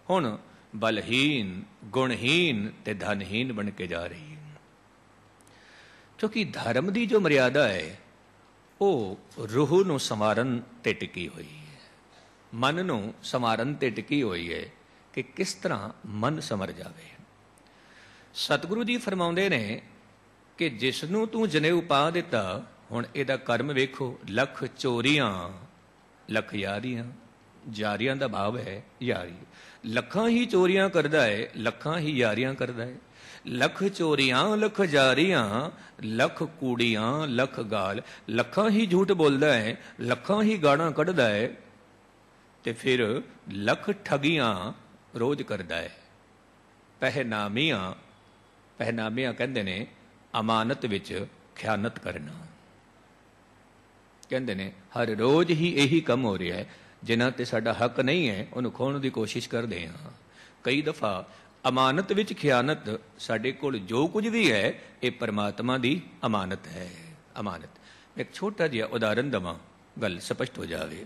A: ਹੁਣ ਬਲਹੀਨ, ਗੁਣਹੀਨ ਤੇ ਧਨਹੀਨ ਬਣ ਕੇ ਜਾ ਰਹੀ ਹੈ। ਕਿਉਂਕਿ ਧਰਮ ਦੀ ਜੋ ਮਰਿਆਦਾ ਹੈ ਉਹ ਰੂਹ ਨੂੰ ਸੰਵਾਰਨ ਤੇ ਟਿਕੀ ਹੋਈ ਹੈ, ਮਨ ਨੂੰ ਸੰਵਾਰਨ ਤੇ ਟਿਕੀ ਹੋਈ ਹੈ ਕਿ ਕਿਸ ਤਰ੍ਹਾਂ ਮਨ ਸੰਵਰ ਜਾਵੇ। ਸਤਿਗੁਰੂ ਜੀ ਫਰਮਾਉਂਦੇ ਨੇ ਕਿ ਜਿਸ ਨੂੰ ਤੂੰ ਜਨੇਊ ਪਾ ਦਿੱਤਾ, ਹੁਣ ਇਹਦਾ ਕਰਮ ਵੇਖੋ। ਲੱਖ ਚੋਰੀਆਂ ਲੱਖ ਯਾਰੀਆਂ। ਯਾਰੀਆਂ ਦਾ ਭਾਵ ਹੈ ਯਾਰੀ। ਲੱਖਾਂ ਹੀ ਚੋਰੀਆਂ ਕਰਦਾ ਹੈ, ਲੱਖਾਂ ਹੀ ਯਾਰੀਆਂ ਕਰਦਾ ਹੈ। ਲੱਖ ਚੋਰੀਆਂ ਲੱਖ ਯਾਰੀਆਂ, ਲੱਖ ਕੂੜੀਆਂ ਲੱਖ ਗਾਲ। ਲੱਖਾਂ ਹੀ ਝੂਠ ਬੋਲਦਾ ਹੈ, ਲੱਖਾਂ ਹੀ ਗਾਲਾਂ ਕੱਢਦਾ ਹੈ ਤੇ ਫਿਰ ਲੱਖ ਠਗੀਆਂ ਰੋਜ਼ ਕਰਦਾ ਹੈ। ਪਹਿਨਾਮੀਆਂ, ਪਹਿਨਾਮੀਆਂ ਕਹਿੰਦੇ ਨੇ ਅਮਾਨਤ ਵਿੱਚ ਖਿਆਨਤ ਕਰਨਾ। ਕਹਿੰਦੇ ਨੇ ਹਰ ਰੋਜ਼ ਹੀ ਇਹੀ ਕੰਮ ਹੋ ਰਿਹਾ ਹੈ। ਜਿਨ੍ਹਾਂ ਤੇ ਸਾਡਾ ਹੱਕ ਨਹੀਂ ਹੈ ਉਹਨੂੰ ਖੋਹਣ ਦੀ ਕੋਸ਼ਿਸ਼ ਕਰਦੇ ਹਾਂ। ਕਈ ਦਫਾ ਅਮਾਨਤ ਵਿੱਚ ਖਿਆਨਤ। ਸਾਡੇ ਕੋਲ ਜੋ ਕੁਝ ਵੀ ਹੈ ਇਹ ਪਰਮਾਤਮਾ ਦੀ ਅਮਾਨਤ ਹੈ। ਅਮਾਨਤ एक छोटा जिहा उदाहरण देवां, गल स्पष्ट हो जावे।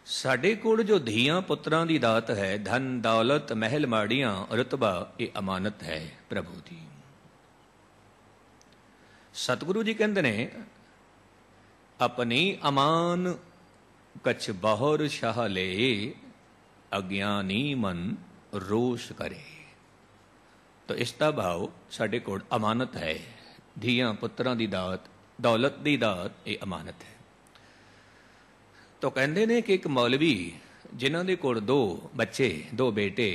A: साडे कोल जो धीआं पुत्रां दी दात है, धन दौलत महल माड़ियां रुतबा, ये अमानत है प्रभु दी। सतगुरु जी कहंदे ने, अपनी अमान कछ बहुर शाह ले, अज्ञानी मन रोष करे। तो इसका भाव साडे कोल अमानत है, धीआं पुत्रां दी दात, दौलत दी दात, ये अमानत है। तो कहते ने कि एक मौलवी जिन्हां दे कोल 2 बच्चे, 2 बेटे,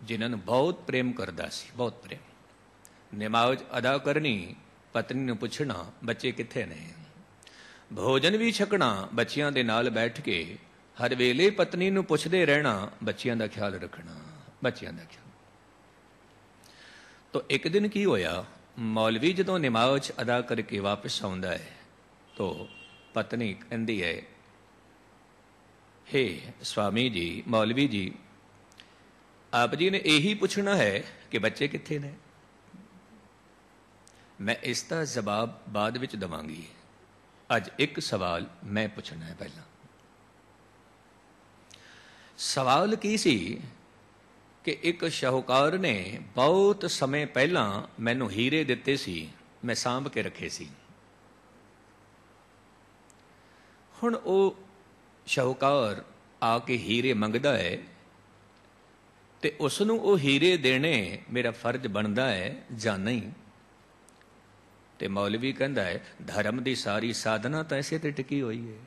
A: जिन्हां नूं बहुत प्रेम करदा सी, बहुत प्रेम, नमाज अदा करनी, पत्नी नूं पुछना बच्चे कित्थे ने, भोजन भी छकना बच्चियां दे नाल बैठ के, हर वेले पत्नी नूं पुछदे रहना, बच्चियां दा ख्याल रखना, बच्चियां दा ख्याल। तो एक दिन की होया, मौलवी जदों नमाज अदा करके वापस आउंदा है, तो पत्नी कहंदी है, हे स्वामी जी, मौलवी जी, आप जी ने यही पूछना है कि बच्चे कित्थे ने? मैं इसका जवाब बाद विच दवांगी, अज एक सवाल मैं पूछना है। पहला सवाल की सी कि एक शाहूकार ने बहुत समय पहला मैनू हीरे दिते सी, मैं सांभ के रखे सी। हुण वो शाहूकार आके हीरे मंगदा है, ते उसनूं वो हीरे देने मेरा फर्ज बनता है जां नहीं? ते मौलवी कहंदा है, धर्म की सारी साधना तो इसे ते टिकी हुई है,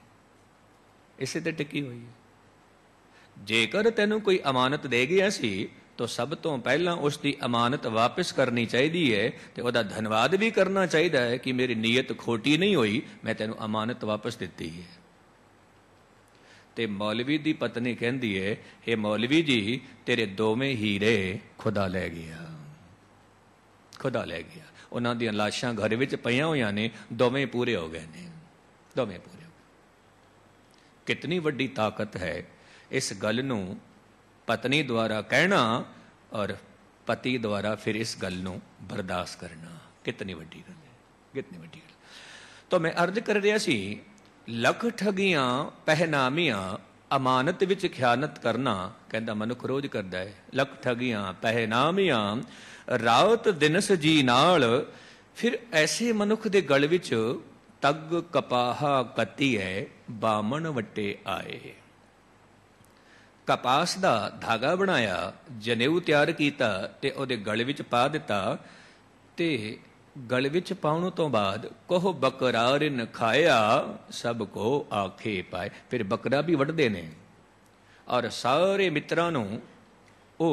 A: इसे ते टिकी हुई है। जेकर तैनूं कोई अमानत दे गया सी, तो सब तो पहला उसकी अमानत वापस करनी चाहिए है, तो वह धन्यवाद भी करना चाहिए है कि मेरी नीयत खोटी नहीं हुई, मैं तैनूं अमानत वापस दिती है। ते मौलवी दी पत्नी कहंदी है, हे मौलवी जी, तेरे दोवें हीरे खुदा लै गया, खुदा लै गया। उन्हां दी लाशां घर विच पईयां होईयां ने, दोवें पूरे हो गए ने, दोवें पूरे हो गए। कितनी वड्डी ताकत है इस गल नूं पत्नी द्वारा कहना और पति द्वारा फिर इस गल नूं बर्दाश्त करना। कितनी वड्डी गल है, कितनी वड्डी गल। तो मैं अर्ज कर रहा सी, लख ठगियां पहनामियां, अमानत विच खयानत करना कहंदा मनुख रोज करदा है। लख ठगियां पहनामियां, रात दिनस जी नाल, फिर ऐसे मनुख दे गल विच तग कपाहा कती है, बामण वट्टे आए। कपास का धागा बनाया, जनेऊ तैयार किया, ते उहदे गल विच पा दिता, ते गल विच पाउण तो बाद कहो बकरारिन खाया, सब को आखे पाए। फिर बकरा भी वड्डदे ने और सारे मित्रां नूं ओ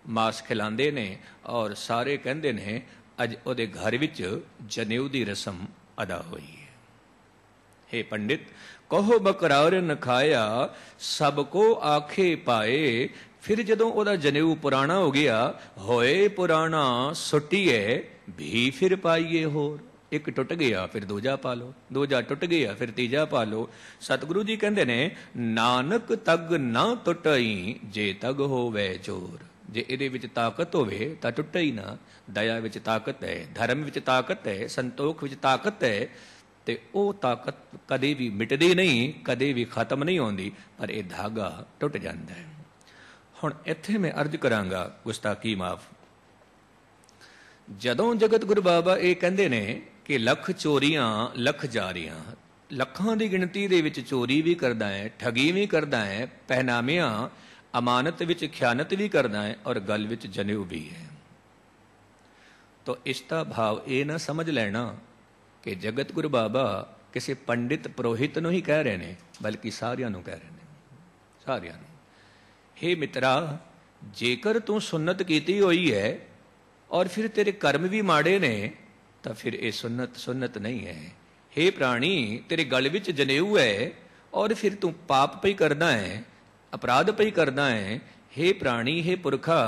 A: मास खिलांदे ने, और सारे कहंदे ने अज उहदे घर विच जनेऊ दी रस्म अदा होई है। हे पंडित, कहो बकरारिन खाया, सबको आखे पाए। फिर जदों ओदा जनेऊ पुराना हो गया, होए पुराना सुटिए, भी फिर पाइए होर। एक टुट गया फिर दूजा पा लो, दूजा टुट गया फिर तीजा पा लो। सतगुरु जी कहंदे ने, नानक तग ना टुटई, जे तग होवे जोर। जे इहदे विच ताकत होवे तां टुटे ही ना। दया विच ताकत है, धर्म विच ताकत है, संतोख विच ताकत है, ते ਉਹ ताकत कदे भी मिटदी नहीं, कदे भी खत्म नहीं होंदी, पर यह धागा टुट जाता है। हुण इत्थे मैं अर्ज करांगा, गुस्ताखी माफ। जदों जगत गुरु बाबा ये कहंदे ने कि लख चोरियां लख जारियां, लखां दी गिणती दे विच चोरी भी करदा है, ठगी भी करदा है, पहनामियां अमानत विच खयानत भी करदा है, और गल विच जनेऊ भी है। तो इसका भाव ये ना समझ लेना कि जगत गुरु बाबा किसी पंडित पुरोहित नूं ही कह रहे हैं, बल्कि सारियां नूं कह रहे हैं, सारियां नूं। हे मित्रा, जेकर तू सुन्नत कीती हुई है और फिर तेरे कर्म भी माड़े ने, तो फिर ये सुन्नत नहीं है। हे प्राणी, तेरे गल विच जनेऊ है और फिर तू पाप पई करदा है, अपराध पई करदा है। हे प्राणी, हे पुरखा,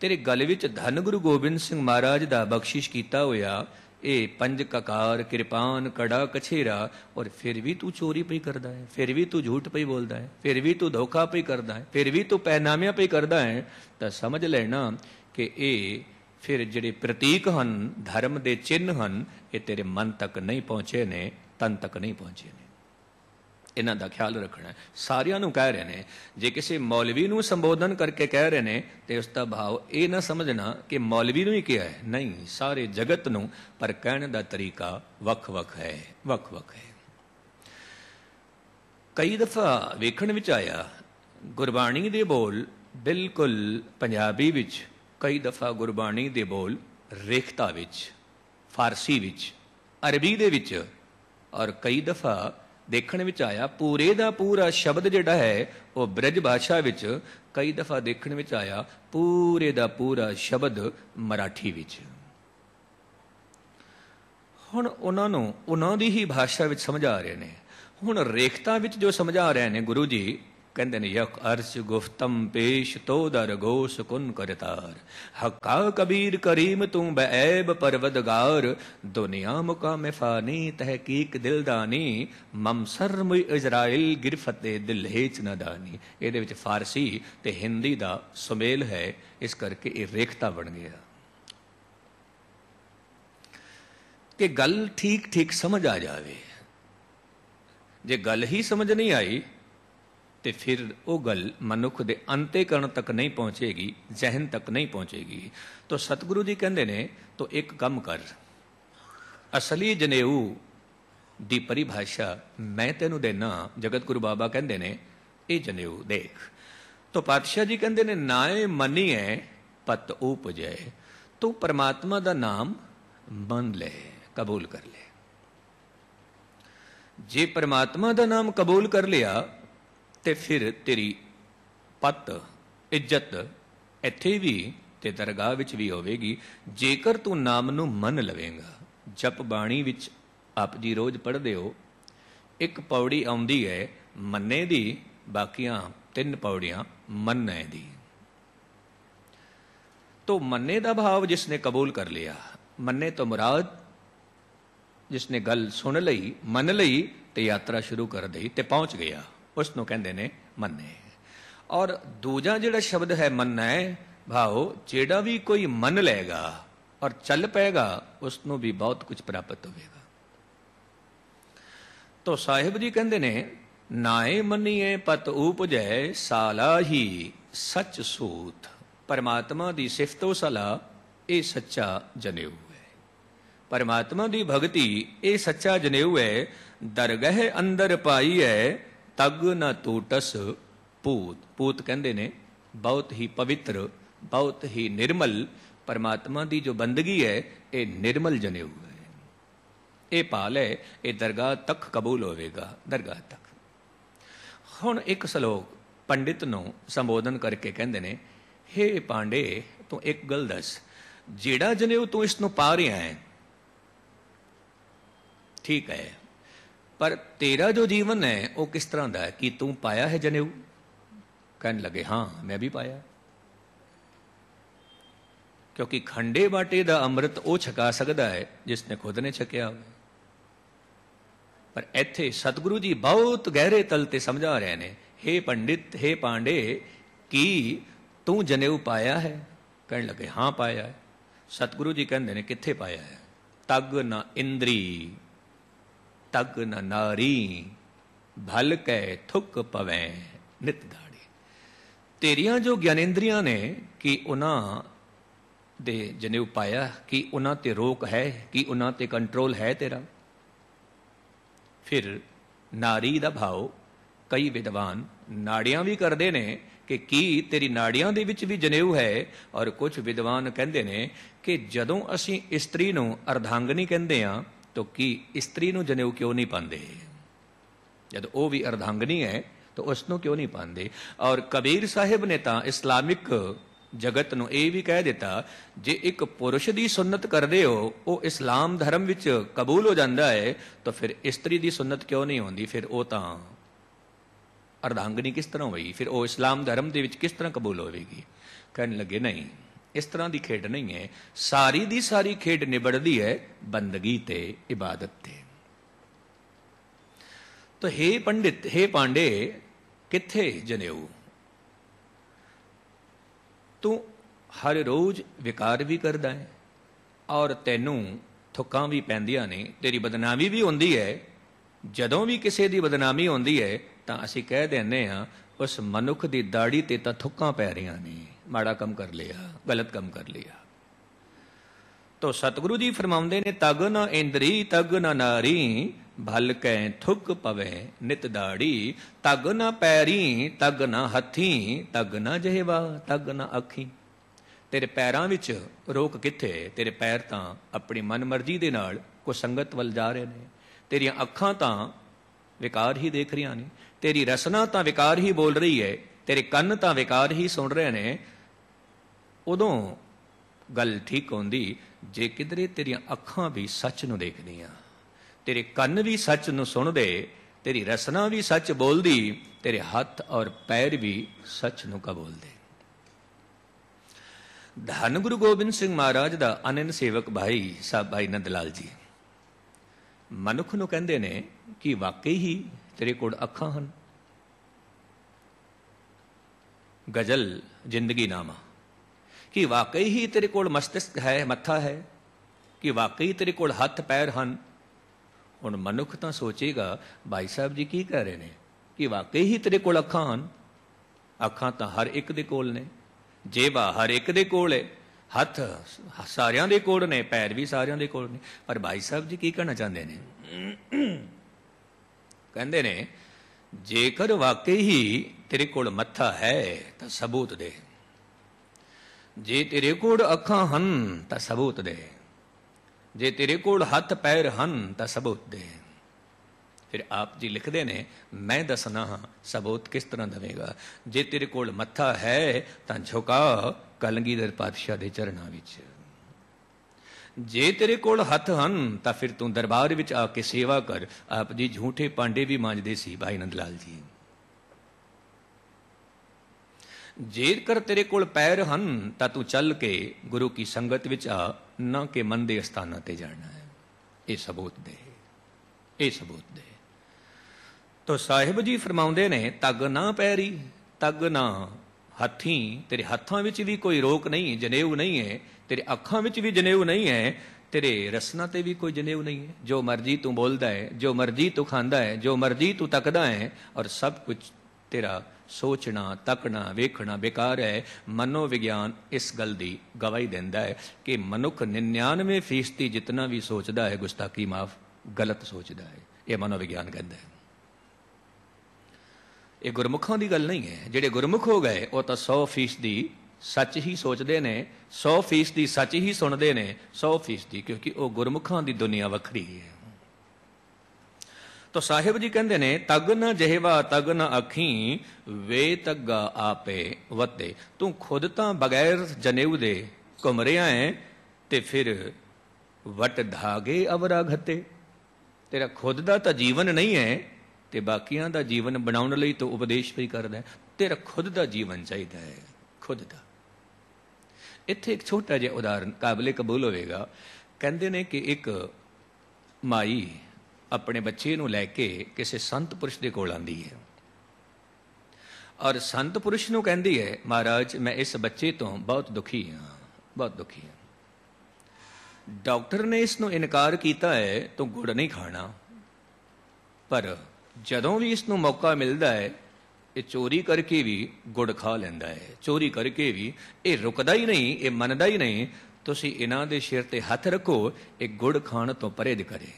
A: तेरे गल विच धन गुरु गोबिंद सिंह महाराज दा बख्शिश कीता होया ये पंज ककार किरपान कड़ा कछेरा, और फिर भी तू चोरी पई करदा है, फिर भी तू झूठ पई बोलदा है, फिर भी तू धोखा पई करदा है, फिर भी तू पहनामियां पई करदा है, तो समझ लेना कि ये फिर जिहड़े प्रतीक हन, धर्म के चिन्ह हन, ये तेरे मन तक नहीं पहुँचे ने, तन तक नहीं पहुँचे ने। इन्हां दा ख्याल रखना है। सारिਆਂ ਨੂੰ कह रहे हैं, जे किसी मौलवी ਨੂੰ संबोधन करके कह रहे हैं तो उसका भाव ये ना समझना कि मौलवी ਨੂੰ ही किया है, नहीं, सारे जगत ਨੂੰ, पर कहने का तरीका वख-वख है, वख-वख है। कई दफा वेखण विच आया गुरबाणी दे बोल बिल्कुल पंजाबी विच, कई दफा गुरबाणी दे बोल रेखता विच, फारसी विच, अरबी दे विच, और कई दफा देखण विच आया पूरे दा पूरा शब्द जिहड़ा है वो ब्रज भाषा विच, कई दफा देखण विच आया पूरे दा पूरा शब्द मराठी विच। हुण उन्हां नूं उन्हां दी ही भाषा विच समझा रहे ने। हुण रेखता विच जो समझा रहे ने गुरु जी, कहते हैं यक अर्श गुफ्तम पेश तो दर गोस कुन करतार, हक्का कबीर करीम तू बैब परवदगार, दुनिया मुका में फानी तहकीक दिलदानी, ममसर मुई इजराइल गिरफते दिल हेच न दानी। ये विच फारसी ते हिंदी का सुमेल है, इस करके ये रेखता बन गया कि गल ठीक ठीक समझ आ जाए। जे गल ही समझ नहीं आई तो फिर वो गल मनुख के अंतेकरण तक नहीं पहुँचेगी, जहन तक नहीं पहुँचेगी। तो सतगुरु जी कहते ने, तो एक कम कर, असली जनेऊ दी परिभाषा मैं तेनू देना। जगत गुरु बाबा कहते ने ये जनेऊ देख। तो पातशाह जी कहते ने नाए मनी है पत उपजय, तू परमात्मा का नाम मन ले, कबूल कर ले। जे परमात्मा का नाम कबूल कर लिया तो फिर तेरी पत इज्जत इत्थे भी ते दरगाह विच भी होवेगी, जेकर तू नाम नू मन लवेगा। जप बाणी विच आप जी रोज पढ़दे हो, एक पौड़ी आउंदी है मन्ने दी, बाकियां 3 पौड़ियां मन्ने दी। तो मन्ने दा भाव जिसने कबूल कर लिया, मन्ने तो मुराद जिसने गल सुन लई, मन लई, तो यात्रा शुरू कर दी ते पहुंच गया, उसनों कहते ने मन्ने। और दूजा जिहड़ा शब्द है मन्ना है भाव, जेड़ा भी कोई मन लेगा और चल पेगा उसनों भी बहुत कुछ प्राप्त होगा। तो साहिब जी कहते ने नाए मनीए पत उपजै, साला ही सच सूत। परमात्मा की सिफतो सलाह ये सच्चा जनेऊ है, परमात्मा की भगती ये सच्चा जनेऊ है। दरगह अंदर पाई है तग न टूटस पूत। पूत कहते ने बहुत ही पवित्र, बहुत ही निर्मल। परमात्मा की जो बंदगी है ये निर्मल जनेऊ है, ये पाल है, ये दरगाह तक कबूल होवेगा, दरगाह तक। हुण एक सलोक पंडित नूं संबोधन करके कहते ने, हे पांडे तू एक गल दस, जेड़ा जनेऊ तू इसनूं पा रहा है ठीक है, पर तेरा जो जीवन है वो किस तरह का है, कि तू पाया है जनेऊ? कहने लगे हाँ मैं भी पाया, क्योंकि खंडे बाटे दा अमृत वो छका सकता है जिसने खुद ने छकिया हो। पर इत्थे सतगुरु जी बहुत गहरे तल ते समझा रहे हैं, हे पंडित, हे पांडे, कि तू जनेऊ पाया है? कहने लगे हाँ पाया है। सतगुरु जी कहते हैं कित्थे पाया है? तग न इंद्री तग न नारी, भल कै थुक पवै नित दाड़ी। तेरियां जो ज्ञानेंद्रियां ने कि उन्हां दे जनेऊ पाया, कि उन्हां ते रोक है, कि उन्हां ते कंट्रोल है तेरा? फिर नारी दा भाव कई विद्वान नाड़ियां भी करते ने कि तेरी नाड़ियां दे विच भी जनेऊ है, और कुछ विद्वान कहते ने कि जदों असीं इस्त्री नूं अर्धांगनी कहते हैं तो कि इस्त्री नूं जनेऊ क्यों नहीं पाते? जब वो भी अर्धांगनी है तो उसनों क्यों नहीं पाते? और कबीर साहिब ने तो इस्लामिक जगत नूं ये भी कह दिता, जे एक पुरुष की सुन्नत करते हो वो इस्लाम धर्म विच कबूल हो जाता है, तो फिर इस्त्री की सुन्नत क्यों नहीं होती? फिर वो तो अर्धांगनी किस तरह हुई? फिर वो इस्लाम धर्म के विच किस तरह कबूल होगी? कहने लगे नहीं, इस तरह की खेड नहीं है, सारी दी सारी खेड निबड़ती है बंदगी ते इबादत ते। तो हे पंडित, हे पांडे, किथे जनेऊ? तू हर रोज़ विकार भी करदा है और तैनूं थुक्कां भी पैंदियां ने, तेरी बदनामी भी होंदी है। जदों भी किसी की बदनामी होंदी है तो असीं कह दिंदे हां उस मनुख की दाड़ी ते तां थुक्कां पै रहियां ने, माड़ा काम कर लिया, गलत काम कर लिया। तो सतगुरु जी फरमाउंदे ने, तग न इंद्री तग न नारी, भल कै थुक पवै नित दाड़ी। तग न पैरी तग न हथी, तग न जहेवा तग न अखी। तेरे पैरां विच रोक कित्थे? तेरे पैर तां अपनी मन मर्जी दे नाल कुसंगत वल जा रहे ने। तेरियां अखां तां विकार ही देख रही ने, तेरी रसना तां विकार ही बोल रही है, तेरे कन्न तां विकार ही सुन रहे ने। उदों गल ठीक होंदी जे किधरे तेरियां अखां भी सच नूं देखदियां, तेरे कन्न भी सच नूं सुनदे, तेरी रसना भी सच बोलदी, तेरे हथ और पैर भी सच नूं कबूलदे। धन गुरु गोबिंद सिंह महाराज दा अनन सेवक भाई साहब भाई नंद लाल जी मनुख नूं कहंदे ने कि वाकई ही तेरे कोल अखां हन। गजल जिंदगी नामा कि वाकई ही तेरे कोल मस्तिष्क है, मत्था है, कि वाकई तेरे कोल हथ पैर हन। हुण मनुख तां सोचेगा भाई साहब जी की कह रहे ने कि वाकई ही तेरे कोल अखां हन। अखां तां हर एक दे कोल ने, जेवा हर एक दे कोल है, हथ सारियां दे कोल ने, पैर भी सारियां दे कोल ने। पर भाई साहब जी की कहना चाहते ने? कहंदे ने जेकर वाकई ही तेरे कोल मत्था है तां सबूत दे, जे तेरे कोल अखां हन तां सबूत दे, जे तेरे कोल हथ पैर हन तां सबूत दे। फिर आप जी लिखते ने, मैं दसना हाँ सबूत किस तरह देवेगा। जे तेरे कोल मत्था है तां झुका कलगीधर पातशाह दे चरणां विच, जे तेरे कोल हथ हन तां फिर तू दरबार विच आके सेवा कर। आप जी झूठे पांडे भी मांजदे सी भाई नंद लाल जी। जेकर तेरे कोल पैर हन तां तू चल के गुरु की संगत विच आ, ना के मंदे अस्थानां ते जाना है। ये सबूत दे, ये सबूत दे। तो साहिब जी फरमाउंदे ने, तग ना पैरी तग ना हथी, तेरे हत्थां विच भी कोई रोक नहीं, जनेऊ नहीं है, तेरे अखां विच भी जनेऊ नहीं है, तेरे रसना ते भी कोई जनेऊ नहीं है। जो मर्जी तू बोलदा है, जो मर्जी तू खांदा है, जो मर्जी तू तकदा है, और सब कुछ तेरा सोचना तकना वेखना बेकार है। मनोविज्ञान इस गल की गवाही देंदा है कि मनुख 99% जितना भी सोचता है गुस्ताखी माफ गलत सोचता है। यह मनोविज्ञान कहता है। ये गुरमुखां की गल नहीं है। जेडे गुरमुख हो गए वो तो 100% सच ही सोचते हैं, 100% सच ही सुनते हैं, 100%, क्योंकि वो गुरमुखां की दुनिया वखरी है। तो साहिब जी कहते ने, तग न जहेवा तग न अखी, वे तग्गा आपे वते। तू खुद तां बगैर जनेऊ दे घुम रहा है ते फिर वट धागे अवरा घते। तेरा खुद दा तां जीवन नहीं है ते बाकियां दा जीवन बनाउण लई तो उपदेश भी करदा है। तेरा खुद दा जीवन चाहिदा है, खुद दा। इत्थे एक छोटा जिहा उदाहरण काबिले कबूल होवेगा। कहंदे ने कि एक माई अपने बच्चे नूं लैके किसी संत पुरुष दे कोल आंदी है और संत पुरुष नूं कहंदी है, महाराज मैं इस बच्चे तो बहुत दुखी हाँ, बहुत दुखी हाँ। डॉक्टर ने इसनूं इनकार कीता है तो गुड़ नहीं खाना, पर जदों भी इसनूं मौका मिलता है ये चोरी करके भी गुड़ खा लैंदा है। चोरी करके भी ये रुकदा ही नहीं, ये मनदा ही नहीं। तुसीं इन्हां दे सिर ते हथ रखो, ये गुड़ खाण तो परहेज करे।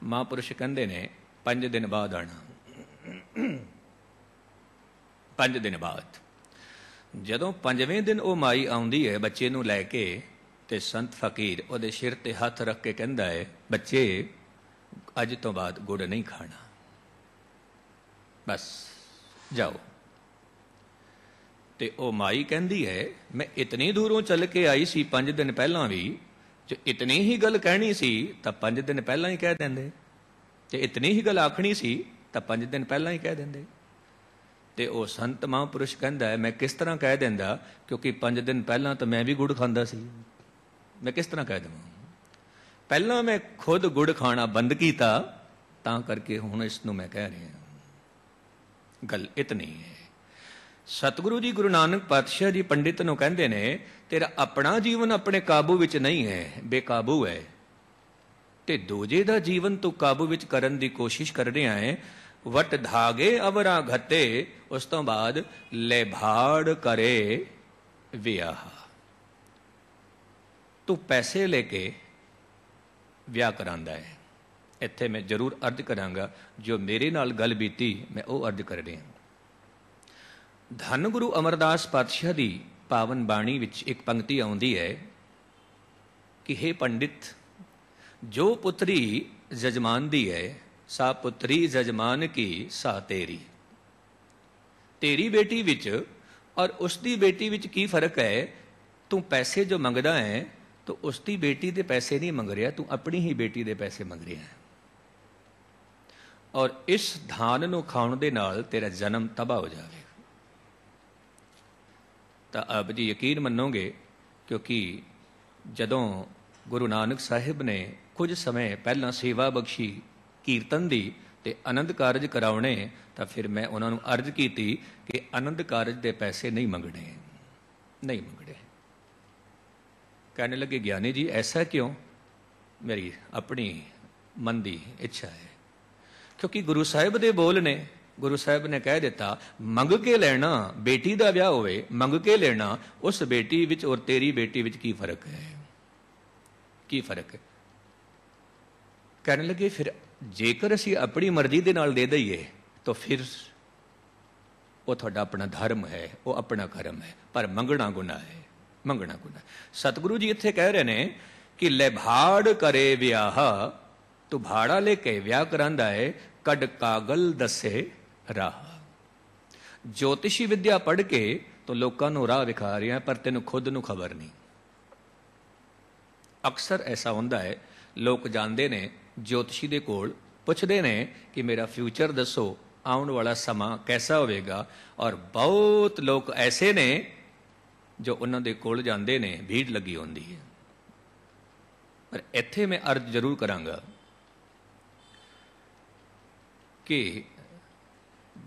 A: महापुरुष कहंदे ने 5 दिन बाद आना। 5 दिन बाद जदों 5वें दिन वो माई आउंदी है बच्चे नूं लैके, ते संत फकीर उहदे सिर ते हथ रख के कहंदा है, बच्चे अज तो बाद गुड़ नहीं खाना, बस जाओ। ते ओ माई कहंदी है, मैं इतनी दूरों चल के आई सी 5 दिन पहला भी, जो इतनी ही गल कहनी सी तो 5 दिन पहला ही कह देंदे, ते इतनी ही गल आखनी सी तो 5 दिन पहला ही कह देंदे। ते ओ संत महापुरुष कहंदा है, मैं किस तरह कह देंदा, क्योंकि 5 दिन पहला तो मैं भी गुड़ खांदा सी, मैं किस तरह कह देवां। पहला मैं खुद गुड़ खाना बंद कीता, तां करके हुण इसनूं मैं कह रहा। गल इतनी है। ਸਤਿਗੁਰੂ ਜੀ ਗੁਰੂ ਨਾਨਕ ਪਾਤਸ਼ਾਹ ਜੀ ਪੰਡਿਤ ਨੂੰ ਕਹਿੰਦੇ ਨੇ, ਤੇਰਾ ਆਪਣਾ ਜੀਵਨ ਆਪਣੇ ਕਾਬੂ ਵਿੱਚ ਨਹੀਂ ਹੈ, ਬੇਕਾਬੂ ਹੈ, ਤੇ ਦੂਜੇ ਦਾ ਜੀਵਨ ਤੂੰ ਕਾਬੂ ਵਿੱਚ ਕਰਨ ਦੀ ਕੋਸ਼ਿਸ਼ ਕਰ ਰਿਹਾ ਹੈ। ਵਟ ਧਾਗੇ ਅਵਰਾ ਘਤੇ, ਉਸ ਤੋਂ ਬਾਅਦ ਲੈ ਭਾੜ ਕਰੇ ਵਿਆਹ। ਤੂੰ ਪੈਸੇ ਲੈ ਕੇ ਵਿਆਹ ਕਰਾਂਦਾ ਹੈ। ਇੱਥੇ ਮੈਂ ਜ਼ਰੂਰ ਅਰਜ਼ ਕਰਾਂਗਾ, ਜੋ ਮੇਰੇ ਨਾਲ ਗੱਲ ਬੀਤੀ ਮੈਂ ਉਹ ਅਰਜ਼ ਕਰ ਰਿਹਾ। ਧੰਨ ਗੁਰੂ ਅਮਰਦਾਸ ਪਾਤਸ਼ਾਹ ਦੀ ਪਾਵਨ ਬਾਣੀ ਵਿੱਚ ਇੱਕ ਪੰਕਤੀ ਆਉਂਦੀ ਹੈ ਕਿ ਹੇ ਪੰਡਿਤ, ਜੋ ਪੁੱਤਰੀ ਜਜਮਾਨ ਦੀ ਹੈ, ਸਾ ਪੁੱਤਰੀ ਜਜਮਾਨ ਕੀ ਸਾ ਤੇਰੀ। ਤੇਰੀ ਬੇਟੀ ਵਿੱਚ ਔਰ ਉਸ ਦੀ ਬੇਟੀ ਵਿੱਚ ਕੀ ਫਰਕ ਹੈ? ਤੂੰ ਪੈਸੇ ਜੋ ਮੰਗਦਾ ਹੈ, ਤੂੰ ਉਸ ਦੀ ਬੇਟੀ ਦੇ ਪੈਸੇ ਨਹੀਂ ਮੰਗ ਰਿਹਾ, ਤੂੰ ਆਪਣੀ ਹੀ ਬੇਟੀ ਦੇ ਪੈਸੇ ਮੰਗ ਰਿਹਾ ਹੈ। ਔਰ ਇਸ ਧਾਨ ਨੂੰ ਖਾਣ ਦੇ ਨਾਲ ਤੇਰਾ ਜਨਮ ਤਬਾਹ ਹੋ ਜਾਵੇ। ਤਾਂ ਆਪ ਜੀ ਯਕੀਨ ਮੰਨੋਗੇ, ਕਿਉਂਕਿ ਜਦੋਂ ਗੁਰੂ ਨਾਨਕ ਸਾਹਿਬ ਨੇ ਕੁਝ ਸਮੇਂ ਪਹਿਲਾਂ ਸੇਵਾ ਬਖਸ਼ੀ ਕੀਰਤਨ ਦੀ ਤੇ ਆਨੰਦ ਕਾਰਜ ਕਰਾਉਣੇ, ਤਾਂ ਫਿਰ ਮੈਂ ਉਹਨਾਂ ਨੂੰ ਅਰਜ਼ ਕੀਤੀ ਕਿ ਆਨੰਦ ਕਾਰਜ ਦੇ ਪੈਸੇ ਨਹੀਂ ਮੰਗਣੇ, ਨਹੀਂ ਮੰਗਣੇ। ਕਹਿਣ ਲੱਗੇ, ਗਿਆਨੀ ਜੀ ਐਸਾ ਕਿਉਂ? ਮੇਰੀ ਆਪਣੀ ਮਨ ਦੀ ਇੱਛਾ ਹੈ, ਕਿਉਂਕਿ ਗੁਰੂ ਸਾਹਿਬ ਦੇ ਬੋਲ ਨੇ। ਗੁਰੂ ਸਾਹਿਬ ਨੇ ਕਹਿ ਦਿੱਤਾ, ਮੰਗ ਕੇ ਲੈਣਾ, ਬੇਟੀ ਦਾ ਵਿਆਹ ਹੋਵੇ ਮੰਗ ਕੇ ਲੈਣਾ, ਉਸ ਬੇਟੀ ਵਿੱਚ ਔਰ ਤੇਰੀ ਬੇਟੀ ਵਿੱਚ ਕੀ ਫਰਕ ਹੈ? ਕੀ ਫਰਕ ਹੈ? ਕਹਿਣ ਲੱਗੇ, ਫਿਰ ਜੇਕਰ ਅਸੀਂ ਆਪਣੀ ਮਰਜ਼ੀ ਦੇ ਨਾਲ ਦੇ ਦਈਏ ਤਾਂ ਫਿਰ ਉਹ ਤੁਹਾਡਾ ਆਪਣਾ ਧਰਮ ਹੈ, ਉਹ ਆਪਣਾ ਕਰਮ ਹੈ, ਪਰ ਮੰਗਣਾ ਗੁਨਾਹ ਹੈ, ਮੰਗਣਾ ਗੁਨਾਹ। ਸਤਿਗੁਰੂ ਜੀ ਇੱਥੇ ਕਹਿ ਰਹੇ ਨੇ ਕਿ ਲੈ ਭਾੜ ਕਰੇ ਵਿਆਹ, ਤੂੰ ਭਾੜਾ ਲੈ ਕੇ ਵਿਆਹ ਕਰਾਂਦਾ ਹੈ, ਕੱਢ ਕਾਗਲ ਦੱਸੇ ਰਾਹ। ਜੋਤਿਸ਼ੀ ਵਿਦਿਆ ਪੜ੍ਹ ਕੇ ਤੂੰ ਲੋਕਾਂ ਨੂੰ ਰਾਹ ਵਿਖਾ ਰਿਹਾ, ਪਰ ਤੈਨੂੰ ਖੁਦ ਨੂੰ ਖਬਰ ਨਹੀਂ। ਅਕਸਰ ਐਸਾ ਹੁੰਦਾ ਹੈ, ਲੋਕ ਜਾਂਦੇ ਨੇ ਜੋਤਿਸ਼ੀ ਦੇ ਕੋਲ, ਪੁੱਛਦੇ ਨੇ ਕਿ ਮੇਰਾ ਫਿਊਚਰ ਦੱਸੋ, ਆਉਣ ਵਾਲਾ ਸਮਾਂ ਕੈਸਾ ਹੋਵੇਗਾ। ਔਰ ਬਹੁਤ ਲੋਕ ਐਸੇ ਨੇ ਜੋ ਉਹਨਾਂ ਦੇ ਕੋਲ ਜਾਂਦੇ ਨੇ, ਭੀੜ ਲੱਗੀ ਹੁੰਦੀ ਹੈ। ਪਰ ਇੱਥੇ ਮੈਂ ਅਰਜ਼ ਜ਼ਰੂਰ ਕਰਾਂਗਾ ਕਿ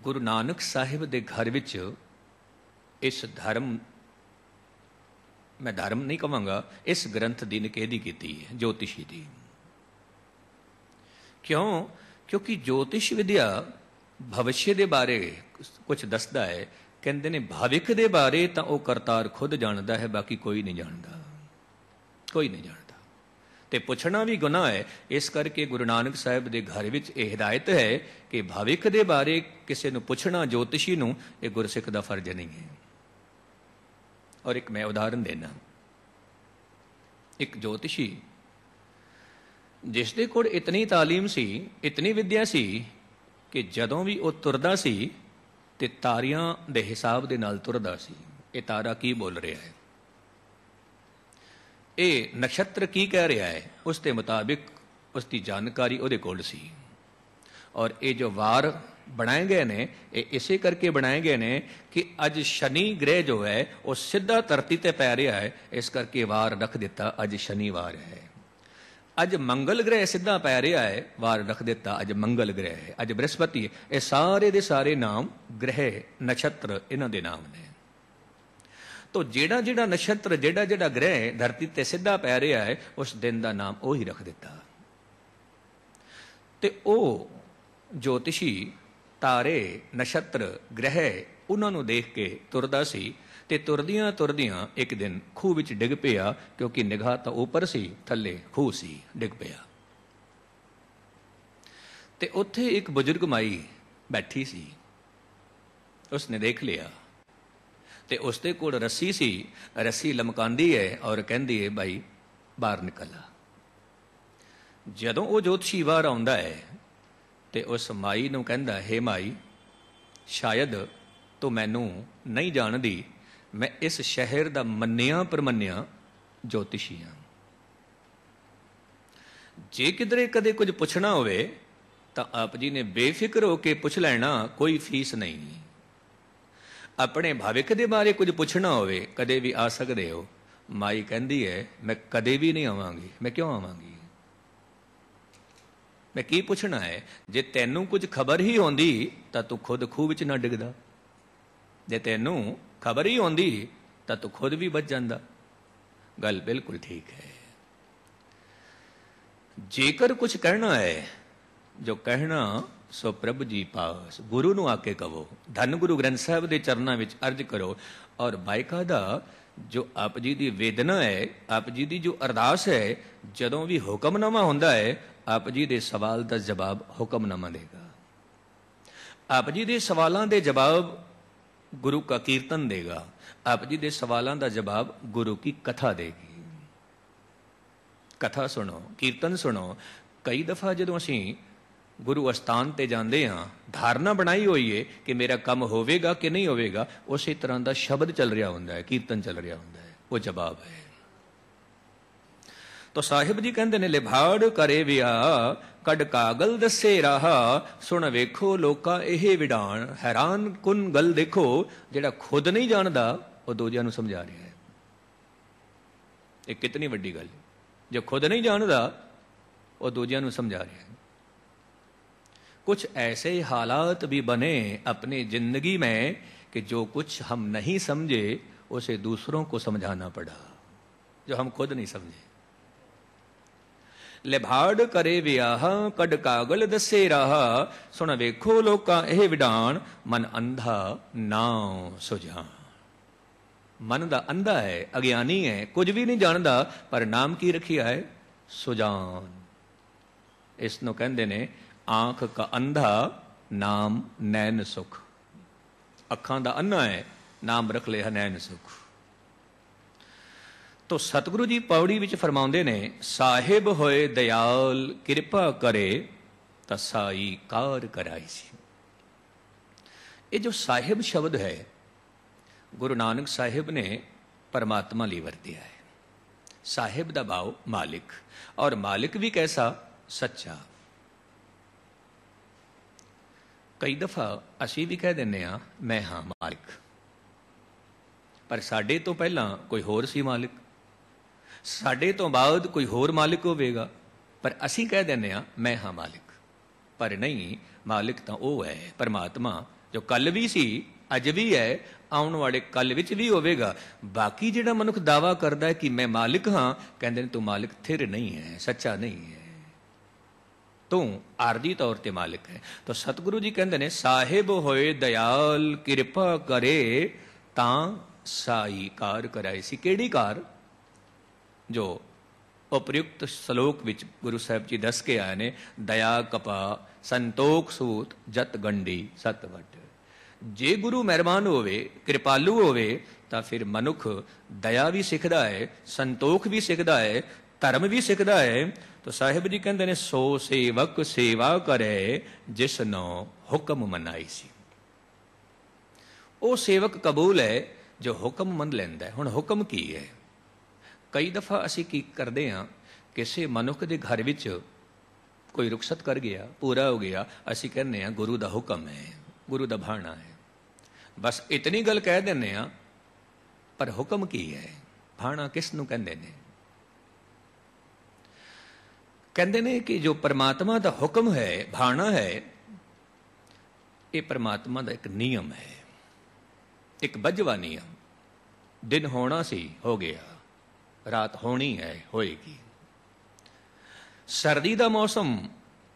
A: ਗੁਰੂ ਨਾਨਕ ਸਾਹਿਬ ਦੇ ਘਰ ਵਿੱਚ ਇਸ ਧਰਮ, ਮੈਂ ਧਰਮ ਨਹੀਂ ਕਹਾਂਗਾ, ਇਸ ਗ੍ਰੰਥ ਦੀ ਨਿਖੇਧੀ ਕੀਤੀ ਹੈ, ਜੋਤਿਸ਼ੀ ਦੀ। ਕਿਉਂ? ਕਿਉਂਕਿ ਜੋਤਿਸ਼ ਵਿਦਿਆ ਭਵਿੱਖ ਦੇ ਬਾਰੇ ਕੁਝ ਦੱਸਦਾ ਹੈ। ਕਹਿੰਦੇ ਨੇ ਭਵਿੱਖ ਦੇ ਬਾਰੇ ਤਾਂ ਉਹ ਕਰਤਾਰ ਖੁਦ ਜਾਣਦਾ ਹੈ, ਬਾਕੀ ਕੋਈ ਨਹੀਂ ਜਾਣਦਾ, ਕੋਈ ਨਹੀਂ ਜਾਣਦਾ। ਤੇ ਪੁੱਛਣਾ ਵੀ ਗੁਨਾਹ ਹੈ। ਇਸ ਕਰਕੇ ਗੁਰੂ ਨਾਨਕ ਸਾਹਿਬ ਦੇ ਘਰ ਵਿੱਚ ਇਹ ਹਦਾਇਤ ਹੈ ਕਿ ਭਵਿੱਖ ਦੇ ਬਾਰੇ ਕਿਸੇ ਨੂੰ ਪੁੱਛਣਾ, ਜੋਤਿਸ਼ੀ ਨੂੰ, ਇਹ ਗੁਰਸਿੱਖ ਦਾ ਫਰਜ਼ ਨਹੀਂ ਹੈ। ਔਰ ਇੱਕ ਮੈਂ ਉਦਾਹਰਨ ਦੇਣਾ। ਇੱਕ ਜੋਤਿਸ਼ੀ ਜਿਸ ਦੇ ਕੋਲ ਇਤਨੀ ਤਾਲੀਮ ਸੀ, ਇਤਨੀ ਵਿਦਿਆ ਸੀ ਕਿ ਜਦੋਂ ਵੀ ਉਹ ਤੁਰਦਾ ਸੀ ਤੇ ਤਾਰਿਆਂ ਦੇ ਹਿਸਾਬ ਦੇ ਨਾਲ ਤੁਰਦਾ ਸੀ। ਇਹ ਤਾਰਾ ਕੀ ਬੋਲ ਰਿਹਾ ਹੈ, ਇਹ ਨਛੱਤਰ ਕੀ ਕਹਿ ਰਿਹਾ ਹੈ, ਉਸ ਦੇ ਮੁਤਾਬਿਕ ਉਸ ਦੀ ਜਾਣਕਾਰੀ ਉਹਦੇ ਕੋਲ ਸੀ। ਔਰ ਇਹ ਜੋ ਵਾਰ ਬਣਾਏ ਗਏ ਨੇ, ਇਹ ਇਸੇ ਕਰਕੇ ਬਣਾਏ ਗਏ ਨੇ ਕਿ ਅੱਜ ਸ਼ਨੀ ਗ੍ਰਹਿ ਜੋ ਹੈ ਉਹ ਸਿੱਧਾ ਧਰਤੀ ਤੇ ਪੈ ਰਿਹਾ ਹੈ, ਇਸ ਕਰਕੇ ਵਾਰ ਰੱਖ ਦਿੱਤਾ ਅੱਜ ਸ਼ਨੀਵਾਰ ਹੈ। ਅੱਜ ਮੰਗਲ ਗ੍ਰਹਿ ਸਿੱਧਾ ਪੈ ਰਿਹਾ ਹੈ, ਵਾਰ ਰੱਖ ਦਿੱਤਾ ਅੱਜ ਮੰਗਲ ਗ੍ਰਹਿ ਹੈ, ਅੱਜ ਬ੍ਰਹਸਪਤੀ ਹੈ। ਇਹ ਸਾਰੇ ਦੇ ਸਾਰੇ ਨਾਮ ਗ੍ਰਹਿ, ਨਛੱਤਰ, ਇਹਨਾਂ ਦੇ ਨਾਮ ਨੇ। ਤੋ ਜਿਹੜਾ ਜਿਹੜਾ ਨਛੱਤਰ, ਜਿਹੜਾ ਜਿਹੜਾ ਗ੍ਰਹਿ ਧਰਤੀ ਤੇ ਸਿੱਧਾ ਪੈ ਰਿਹਾ ਹੈ, ਉਸ ਦਿਨ ਦਾ ਨਾਮ ਉਹੀ ਰੱਖ ਦਿੱਤਾ। ਤੇ ਉਹ ਜੋਤਿਸ਼ੀ ਤਾਰੇ, ਨਛੱਤਰ, ਗ੍ਰਹਿ, ਉਹਨਾਂ ਨੂੰ ਦੇਖ ਕੇ ਤੁਰਦਾ ਸੀ। ਤੇ ਤੁਰਦਿਆਂ ਤੁਰਦਿਆਂ ਇੱਕ ਦਿਨ ਖੂਹ ਵਿੱਚ ਡਿੱਗ ਪਿਆ, ਕਿਉਂਕਿ ਨਿਗਾਹ ਤਾਂ ਉੱਪਰ ਸੀ, ਥੱਲੇ ਖੂਹ ਸੀ, ਡਿੱਗ ਪਿਆ। ਤੇ ਉੱਥੇ ਇੱਕ ਬਜ਼ੁਰਗ ਮਾਈ ਬੈਠੀ ਸੀ, ਉਸਨੇ ਦੇਖ ਲਿਆ ਤੇ ਉਸਦੇ ਕੋਲ ਰੱਸੀ ਸੀ, ਰੱਸੀ ਲਮਕਾਉਂਦੀ ਹੈ ਔਰ ਕਹਿੰਦੀ ਹੈ, ਭਾਈ ਬਾਹਰ ਨਿਕਲ ਆ। ਜਦੋਂ ਉਹ ਜੋਤਸ਼ੀ ਬਾਹਰ ਆਉਂਦਾ ਹੈ ਤੇ ਉਸ ਮਾਈ ਨੂੰ ਕਹਿੰਦਾ, ਹੇ ਮਾਈ, ਸ਼ਾਇਦ ਤੂੰ ਮੈਨੂੰ ਨਹੀਂ ਜਾਣਦੀ, ਮੈਂ ਇਸ ਸ਼ਹਿਰ ਦਾ ਮੰਨਿਆ ਪ੍ਰਮੰਨਿਆ ਜੋਤਿਸ਼ੀ ਹਾਂ। ਜੇ ਕਿਧਰੇ ਕਦੇ ਕੁਝ ਪੁੱਛਣਾ ਹੋਵੇ ਤਾਂ ਆਪ ਜੀ ਨੇ ਬੇਫਿਕਰ ਹੋ ਕੇ ਪੁੱਛ ਲੈਣਾ, ਕੋਈ ਫੀਸ ਨਹੀਂ। ਆਪਣੇ ਭਵਿੱਖ ਦੇ ਬਾਰੇ ਕੁਝ ਪੁੱਛਣਾ ਹੋਵੇ, ਕਦੇ ਵੀ ਆ ਸਕਦੇ ਹੋ। ਮਾਈ ਕਹਿੰਦੀ ਹੈ, ਮੈਂ ਕਦੇ ਵੀ ਨਹੀਂ ਆਵਾਂਗੀ। ਮੈਂ ਕਿਉਂ ਆਵਾਂਗੀ? ਮੈਂ ਕੀ ਪੁੱਛਣਾ ਹੈ? ਜੇ ਤੈਨੂੰ ਕੁਝ ਖਬਰ ਹੀ ਹੁੰਦੀ ਤਾਂ ਤੂੰ ਖੁਦ ਖੂਹ ਵਿੱਚ ਨਾ ਡਿੱਗਦਾ। जे तैनू खबर ही आउंदी तां तू खुद भी बच जांदा। गल बिल्कुल ठीक है। जेकर कुछ कहना है, जो कहना सो प्रभु जी पास, गुरु नू आके कहो, धन गुरु ग्रंथ साहब के चरणों में अर्ज करो। और बाकायदा जो आप जी की वेदना है, आप जी की जो अरदास है, जदों भी हुक्मनामा होंदा है, आप जी के सवाल का जवाब हुक्मनामा देगा। आप जी के सवालों के जवाब गुरु का कीर्तन देगा। आप जी के सवालों का जवाब गुरु की कथा देगी। कथा सुनो, कीर्तन सुनो। कई दफा जो असी गुरु अस्थान ते जाते हाँ, धारणा बनाई हुई है कि मेरा काम होवेगा कि नहीं होवेगा, उस तरह का शब्द चल रहा होंदा है, कीर्तन चल रहा होंदा है, वो जवाब है। तो साहिब जी कहते ने, लिभाड़ करे विआह कड कागल दसे राह, सुन वेखो लोका यह विडाण। हैरान कुन गल देखो, जेड़ा खुद नहीं जानता वो दूजियां नूं समझा रहा है। ये कितनी वड्डी गल, जो खुद नहीं जानता वो दूजियां नूं समझा रहा है। कुछ ऐसे हालात भी बने अपनी जिंदगी में कि जो कुछ हम नहीं समझे उसे दूसरों को समझाना पड़ा, जो हम खुद नहीं समझे। लिभाड़ करे विआह कड कागल दसे राह, सुन वेखो लोका एह विडाण। मन अंधा नाउ सुजान। मन दा अंधा है, अज्ञानी है, कुछ भी नहीं जानता, पर नाम की रखिया है? सुजान। इसनों कहंदे ने आंख का अंधा नाम नैन सुख। अखां दा अन्ना है, नाम रख लिया नैन सुख। तो सतगुरु जी पौड़ी विच फरमाउंदे ने, साहिब होए दयाल किरपा करे तसाई कार कराई सी। ये जो साहिब शब्द है गुरु नानक साहिब ने परमात्मा लिए वरतिया है। साहिब दा भाव मालिक, और मालिक भी कैसा? सच्चा। कई दफा असी भी कह देने आ मैं हाँ मालिक, पर साडे तो पहला कोई होर सी मालिक, साडे तो बाद कोई होर मालिक होवेगा, पर असी कह देने आ मैं हाँ मालिक। पर नहीं, मालिक तो वो है परमात्मा जो कल भी सी, अज भी है, आने वाले कल विच भी होवेगा। बाकी जिहड़ा मनुख दावा करता है कि मैं मालिक हाँ, कहते हैं तू मालिक थिर नहीं है, सच्चा नहीं है, तू आरजी तौर ते मालिक है। तो सतगुरु जी कहते हैं, साहिब होए दयाल किरपा करे तां साई कार कराई सी। केड़ी कार? जो उपयुक्त श्लोक विच गुरु साहब जी दस के आए ने, दया कपा संतोख सूत जत गंडी सतवट। जे गुरु मेहरबान होवे, कृपालु होवे, तां फिर मनुख दया भी सिखदा है, संतोख भी सिखदा है, धर्म भी सिखदा है। तो साहिब जी कहते हैं, सो सेवक सेवा करे जिसनो हुक्म मनाई सी। वो सेवक कबूल है जो हुक्म मन लैंदा है। हुण हुक्म की है? कई दफा असी की करते हाँ, किसी मनुख के घर विच कोई रुखसत कर गया, पूरा हो गया, असी कहने हैं गुरु का हुक्म है, गुरु का भाणा है। बस इतनी गल कह देने हैं, पर हुक्म की है? भाणा किस नूं कहंदे ने? कहते ने कि जो परमात्मा का हुक्म है, भाणा है, ये परमात्मा का एक नियम है, एक बजवा नियम। दिन होना सी, हो गया, रात होनी है, होएगी। सर्दी का मौसम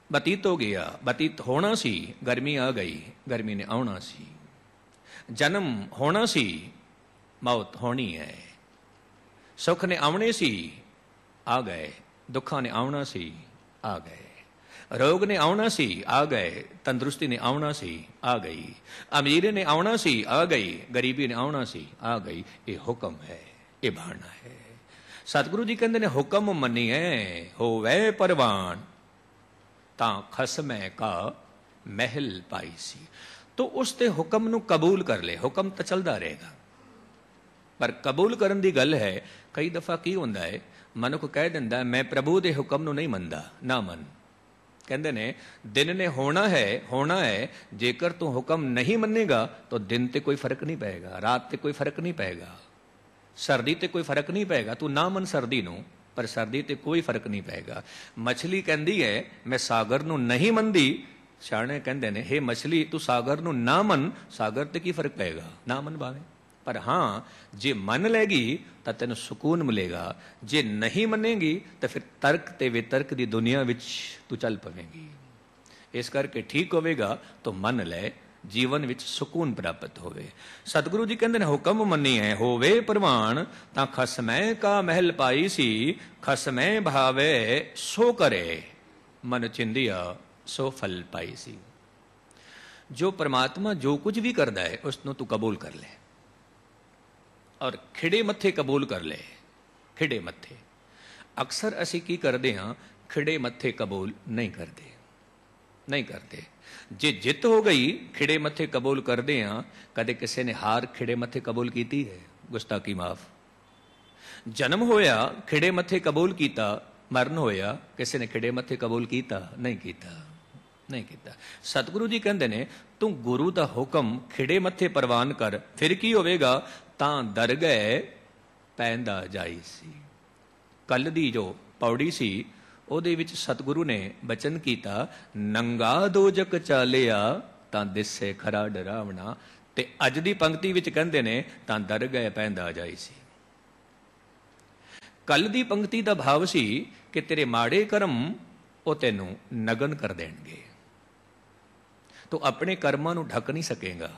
A: बतीत हो गया, बतीत होना सी, गर्मी आ गई, गर्मी ने आना सी। जन्म होना सी, मौत होनी है। सुख ने आने सी, आ गए, दुखा ने आना सी, आ गए। रोग ने आना सी, आ गए, तंदुरुस्ती ने आना सी, आ गई। अमीरी ने आना सी, आ गई, गरीबी ने आना सी, आ गई। ये हुक्म है, ये भाना है। सतगुरु जी कहते ने, हुक्म मनिए होवे परवान तां खसमै का महल पाई सी। तो उसते हुक्म नू कबूल कर ले। हुक्म तो चलता रहेगा, पर कबूल करन दी गल है। कई दफा की होंदा है, मनुख कह दिंदा मैं प्रभु दे हुक्म नू नहीं मनदा, ना मन। कहते ने दिन ने होना है, जेकर तू हुक्म नहीं मनेगा तो दिन ते कोई फर्क नहीं पेगा, रात ते कोई फर्क नहीं पेगा, सर्दी ते कोई फर्क नहीं पेगा। तू ना मन सर्दी नू, पर सर्दी ते कोई फर्क नहीं पेगा। मछली कहती है मैं सागर नू नहीं मनदी, ਸਿਆਣੇ ਕਹਿੰਦੇ ਨੇ, ਹੇ ਮਛਲੀ ਤੂੰ ਸਾਗਰ ਨੂੰ ਨਾ ਮੰਨ, ਸਾਗਰ ਤੇ ਕੀ ਫਰਕ ਪਏਗਾ, ਨਾ ਮੰਨ ਭਾਵੇਂ, ਪਰ ਹਾਂ ਜੇ ਮੰਨ ਲੈਗੀ ਤਾਂ ਤੈਨੂੰ ਸਕੂਨ ਮਿਲੇਗਾ, ਜੇ ਨਹੀਂ ਮੰਨੇਗੀ ਤਾਂ ਫਿਰ ਤਰਕ ਤੇ ਵਿਤਰਕ ਦੀ ਦੁਨੀਆ ਵਿੱਚ ਤੂੰ ਚੱਲ ਪਵੇਂਗੀ। ਇਸ ਕਰਕੇ ਠੀਕ ਹੋਵੇਗਾ ਤੂੰ ਮੰਨ ਲੈ, ਜੀਵਨ ਵਿੱਚ ਸਕੂਨ ਪ੍ਰਾਪਤ ਹੋਵੇ। ਸਤਿਗੁਰੂ ਜੀ ਕਹਿੰਦੇ ਨੇ, ਹੁਕਮ ਮੰਨੀਐ ਹੋਵੇ ਪ੍ਰਵਾਨ, ਤਾਂ ਖਸਮੈ ਕਾ ਮਹਿਲ ਪਾਈ ਸੀ, ਖਸਮੈ ਭਾਵੇ ਸੋ ਕਰੇ, ਮਨ ਚਿੰਦਿਆ ਸੋ ਫਲ ਪਾਈ ਸੀ। ਜੋ ਪ੍ਰਮਾਤਮਾ ਜੋ ਕੁਝ ਵੀ ਕਰਦਾ ਹੈ ਉਸ ਨੂੰ ਤੂੰ ਕਬੂਲ ਕਰ ਲੈ, ਔਰ ਖਿੜੇ ਮੱਥੇ ਕਬੂਲ ਕਰ ਲੈ। ਖਿੜੇ ਮੱਥੇ ਅਕਸਰ ਅਸੀਂ ਕੀ ਕਰਦੇ ਹਾਂ, ਖਿੜੇ ਮੱਥੇ ਕਬੂਲ ਨਹੀਂ ਕਰਦੇ, ਨਹੀਂ ਕਰਦੇ। ਜੇ ਜਿੱਤ ਹੋ ਗਈ ਖਿੜੇ ਮੱਥੇ ਕਬੂਲ ਕਰਦੇ ਹਾਂ। ਕਦੇ ਕਿਸੇ ਨੇ ਹਾਰ ਖਿੜੇ ਮੱਥੇ ਕਬੂਲ ਕੀਤੀ ਹੈ? ਗੁਸਤਾਖੀ ਮਾਫ। ਜਨਮ ਹੋਇਆ ਖਿੜੇ ਮੱਥੇ ਕਬੂਲ ਕੀਤਾ, ਮਰਨ ਹੋਇਆ ਕਿਸੇ ਨੇ ਖਿੜੇ ਮੱਥੇ ਕਬੂਲ ਕੀਤਾ? ਨਹੀਂ ਕੀਤਾ, ਨਹੀਂ ਕੀਤਾ। ਸਤਿਗੁਰੂ ਜੀ ਕਹਿੰਦੇ ਨੇ, ਤੂੰ ਗੁਰੂ ਦਾ ਹੁਕਮ ਖਿੜੇ ਮੱਥੇ ਪ੍ਰਵਾਨ ਕਰ, ਫਿਰ ਕੀ ਹੋਵੇਗਾ, ਤਾਂ ਦਰਗਹਿ ਪੈਂਦਾ ਜਾਈ ਸੀ। ਕੱਲ ਦੀ ਜੋ ਪੌੜੀ ਸੀ ਉਹਦੇ ਵਿੱਚ ਸਤਿਗੁਰੂ ਨੇ ਬਚਨ ਕੀਤਾ, ਨੰਗਾ ਦੋਜਕ ਚਾਲਿਆ ਤਾਂ ਦਿਸੇ ਖਰਾ ਡਰਾਵਣਾ, ਤੇ ਅੱਜ ਦੀ ਪੰਕਤੀ ਵਿੱਚ ਕਹਿੰਦੇ ਨੇ, ਤਾਂ ਦਰਗਹਿ ਪੈਂਦਾ ਜਾਈ ਸੀ। ਕੱਲ ਦੀ ਪੰਕਤੀ ਦਾ ਭਾਵ ਸੀ ਕਿ ਤੇਰੇ ਮਾੜੇ ਕਰਮ ਉਹ ਤੈਨੂੰ ਨਗਨ ਕਰ ਦੇਣਗੇ, ਤੂੰ ਆਪਣੇ ਕਰਮਾਂ ਨੂੰ ਢੱਕ ਨਹੀਂ ਸਕੇਗਾ।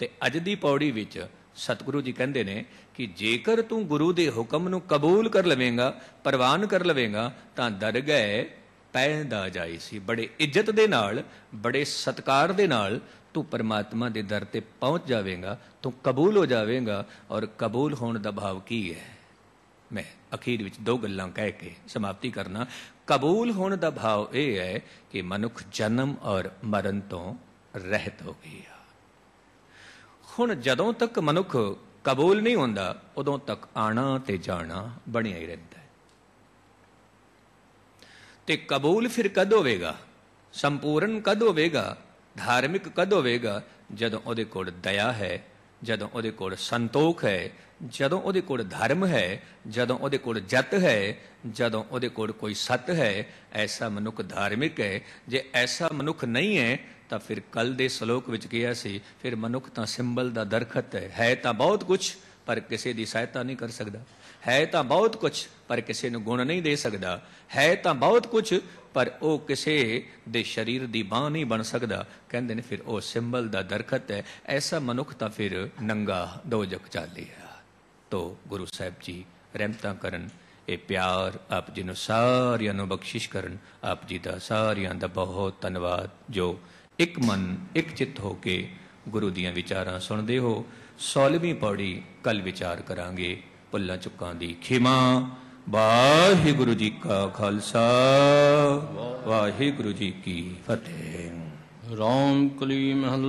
A: ਤੇ ਅੱਜ ਦੀ ਪੌੜੀ ਵਿੱਚ ਸਤਿਗੁਰੂ ਜੀ ਕਹਿੰਦੇ ਨੇ ਕਿ ਜੇਕਰ ਤੂੰ ਗੁਰੂ ਦੇ ਹੁਕਮ ਨੂੰ ਕਬੂਲ ਕਰ ਲਵੇਂਗਾ, ਪ੍ਰਵਾਨ ਕਰ ਲਵੇਂਗਾ, ਤਾਂ ਦਰਗਹਿ ਪੈਂਦਾ ਜਾਈ ਸੀ। ਬੜੇ ਇੱਜ਼ਤ ਦੇ ਨਾਲ, ਬੜੇ ਸਤਿਕਾਰ ਦੇ ਨਾਲ ਤੂੰ ਪਰਮਾਤਮਾ ਦੇ ਦਰ ਤੇ ਪਹੁੰਚ ਜਾਵੇਂਗਾ, ਤੂੰ ਕਬੂਲ ਹੋ ਜਾਵੇਂਗਾ। ਔਰ ਕਬੂਲ ਹੋਣ ਦਾ ਭਾਵ ਕੀ ਹੈ? ਮੈਂ ਅਖੀਰ ਵਿੱਚ ਦੋ ਗੱਲਾਂ ਕਹਿ ਕੇ ਸਮਾਪਤੀ ਕਰਨਾ। ਕਬੂਲ ਹੋਣ ਦਾ ਭਾਵ ਇਹ ਹੈ ਕਿ ਮਨੁੱਖ ਜਨਮ ਔਰ ਮਰਨ ਤੋਂ ਰਹਿਤ ਹੋ ਗਿਆ। ਹੁਣ ਜਦੋਂ ਤੱਕ ਮਨੁੱਖ ਕਬੂਲ ਨਹੀਂ ਹੁੰਦਾ, ਉਦੋਂ ਤੱਕ ਆਣਾ ਤੇ ਜਾਣਾ ਬਣਿਆ ਹੀ ਰਹਿੰਦਾ ਹੈ। ਤੇ ਕਬੂਲ ਫਿਰ ਕਦ ਹੋਵੇਗਾ, ਸੰਪੂਰਨ ਕਦ ਹੋਵੇਗਾ, ਧਾਰਮਿਕ ਕਦ ਹੋਵੇਗਾ? ਜਦੋਂ ਉਹਦੇ ਕੋਲ ਦਇਆ ਹੈ, ਜਦੋਂ ਉਹਦੇ ਕੋਲ ਸੰਤੋਖ ਹੈ, ਜਦੋਂ ਉਹਦੇ ਕੋਲ ਧਰਮ ਹੈ, ਜਦੋਂ ਉਹਦੇ ਕੋਲ ਜਤ ਹੈ, ਜਦੋਂ ਉਹਦੇ ਕੋਲ ਕੋਈ ਸਤ ਹੈ। ਐਸਾ ਮਨੁੱਖ ਧਾਰਮਿਕ ਹੈ। ਜੇ ਐਸਾ ਮਨੁੱਖ ਨਹੀਂ ਹੈ ਤਾਂ ਫਿਰ ਕੱਲ ਦੇ ਸ਼ਲੋਕ ਵਿੱਚ ਕਿਹਾ ਸੀ, ਫਿਰ ਮਨੁੱਖ ਤਾਂ ਸਿੰਬਲ ਦਾ ਦਰਖਤ ਹੈ ਤਾਂ ਬਹੁਤ ਕੁਛ ਪਰ ਕਿਸੇ ਦੀ ਸਹਾਇਤਾ ਨਹੀਂ ਕਰ ਸਕਦਾ, ਹੈ ਤਾਂ ਬਹੁਤ ਕੁਛ ਪਰ ਕਿਸੇ ਨੂੰ ਗੁਣ ਨਹੀਂ ਦੇ ਸਕਦਾ, ਹੈ ਤਾਂ ਬਹੁਤ ਕੁਛ ਪਰ ਉਹ ਕਿਸੇ ਦੇ ਸਰੀਰ ਦੀ ਬਾਂਹ ਨਹੀਂ ਬਣ ਸਕਦਾ। ਕਹਿੰਦੇ ਨੇ ਫਿਰ ਉਹ ਸਿੰਬਲ ਦਾ ਦਰਖਤ ਹੈ। ਐਸਾ ਮਨੁੱਖ ਤਾਂ ਫਿਰ ਨੰਗਾ ਦੋਜਕ ਚਾਲਿਆ। ਤੋ ਗੁਰੂ ਸਾਹਿਬ ਜੀ ਰਹਿਮਤਾਂ ਕਰਨ, ਇਹ ਪਿਆਰ ਆਪ ਜੀ ਨੂੰ ਸਾਰਿਆਂ ਨੂੰ ਬਖਸ਼ਿਸ਼ ਕਰਨ। ਆਪ ਜੀ ਦਾ ਸਾਰਿਆਂ ਦਾ ਬਹੁਤ ਧੰਨਵਾਦ ਜੋ ਇੱਕ ਮਨ ਇੱਕ ਚਿੱਤ ਹੋ ਕੇ ਗੁਰੂ ਦੀਆਂ ਵਿਚਾਰਾਂ ਸੁਣਦੇ ਹੋ। 16ਵੀਂ ਪੌੜੀ ਕੱਲ ਵਿਚਾਰ ਕਰਾਂਗੇ। ਭੁੱਲਾਂ ਚੁੱਕਾਂ ਦੀ ਖਿਮਾ। ਵਾਹਿਗੁਰੂ ਜੀ ਕਾ ਖਾਲਸਾ, ਵਾਹਿਗੁਰੂ ਜੀ ਕੀ ਫਤਿਹ।
B: ਰਾਮ ਕਲੀ ਮਹੱਲਾ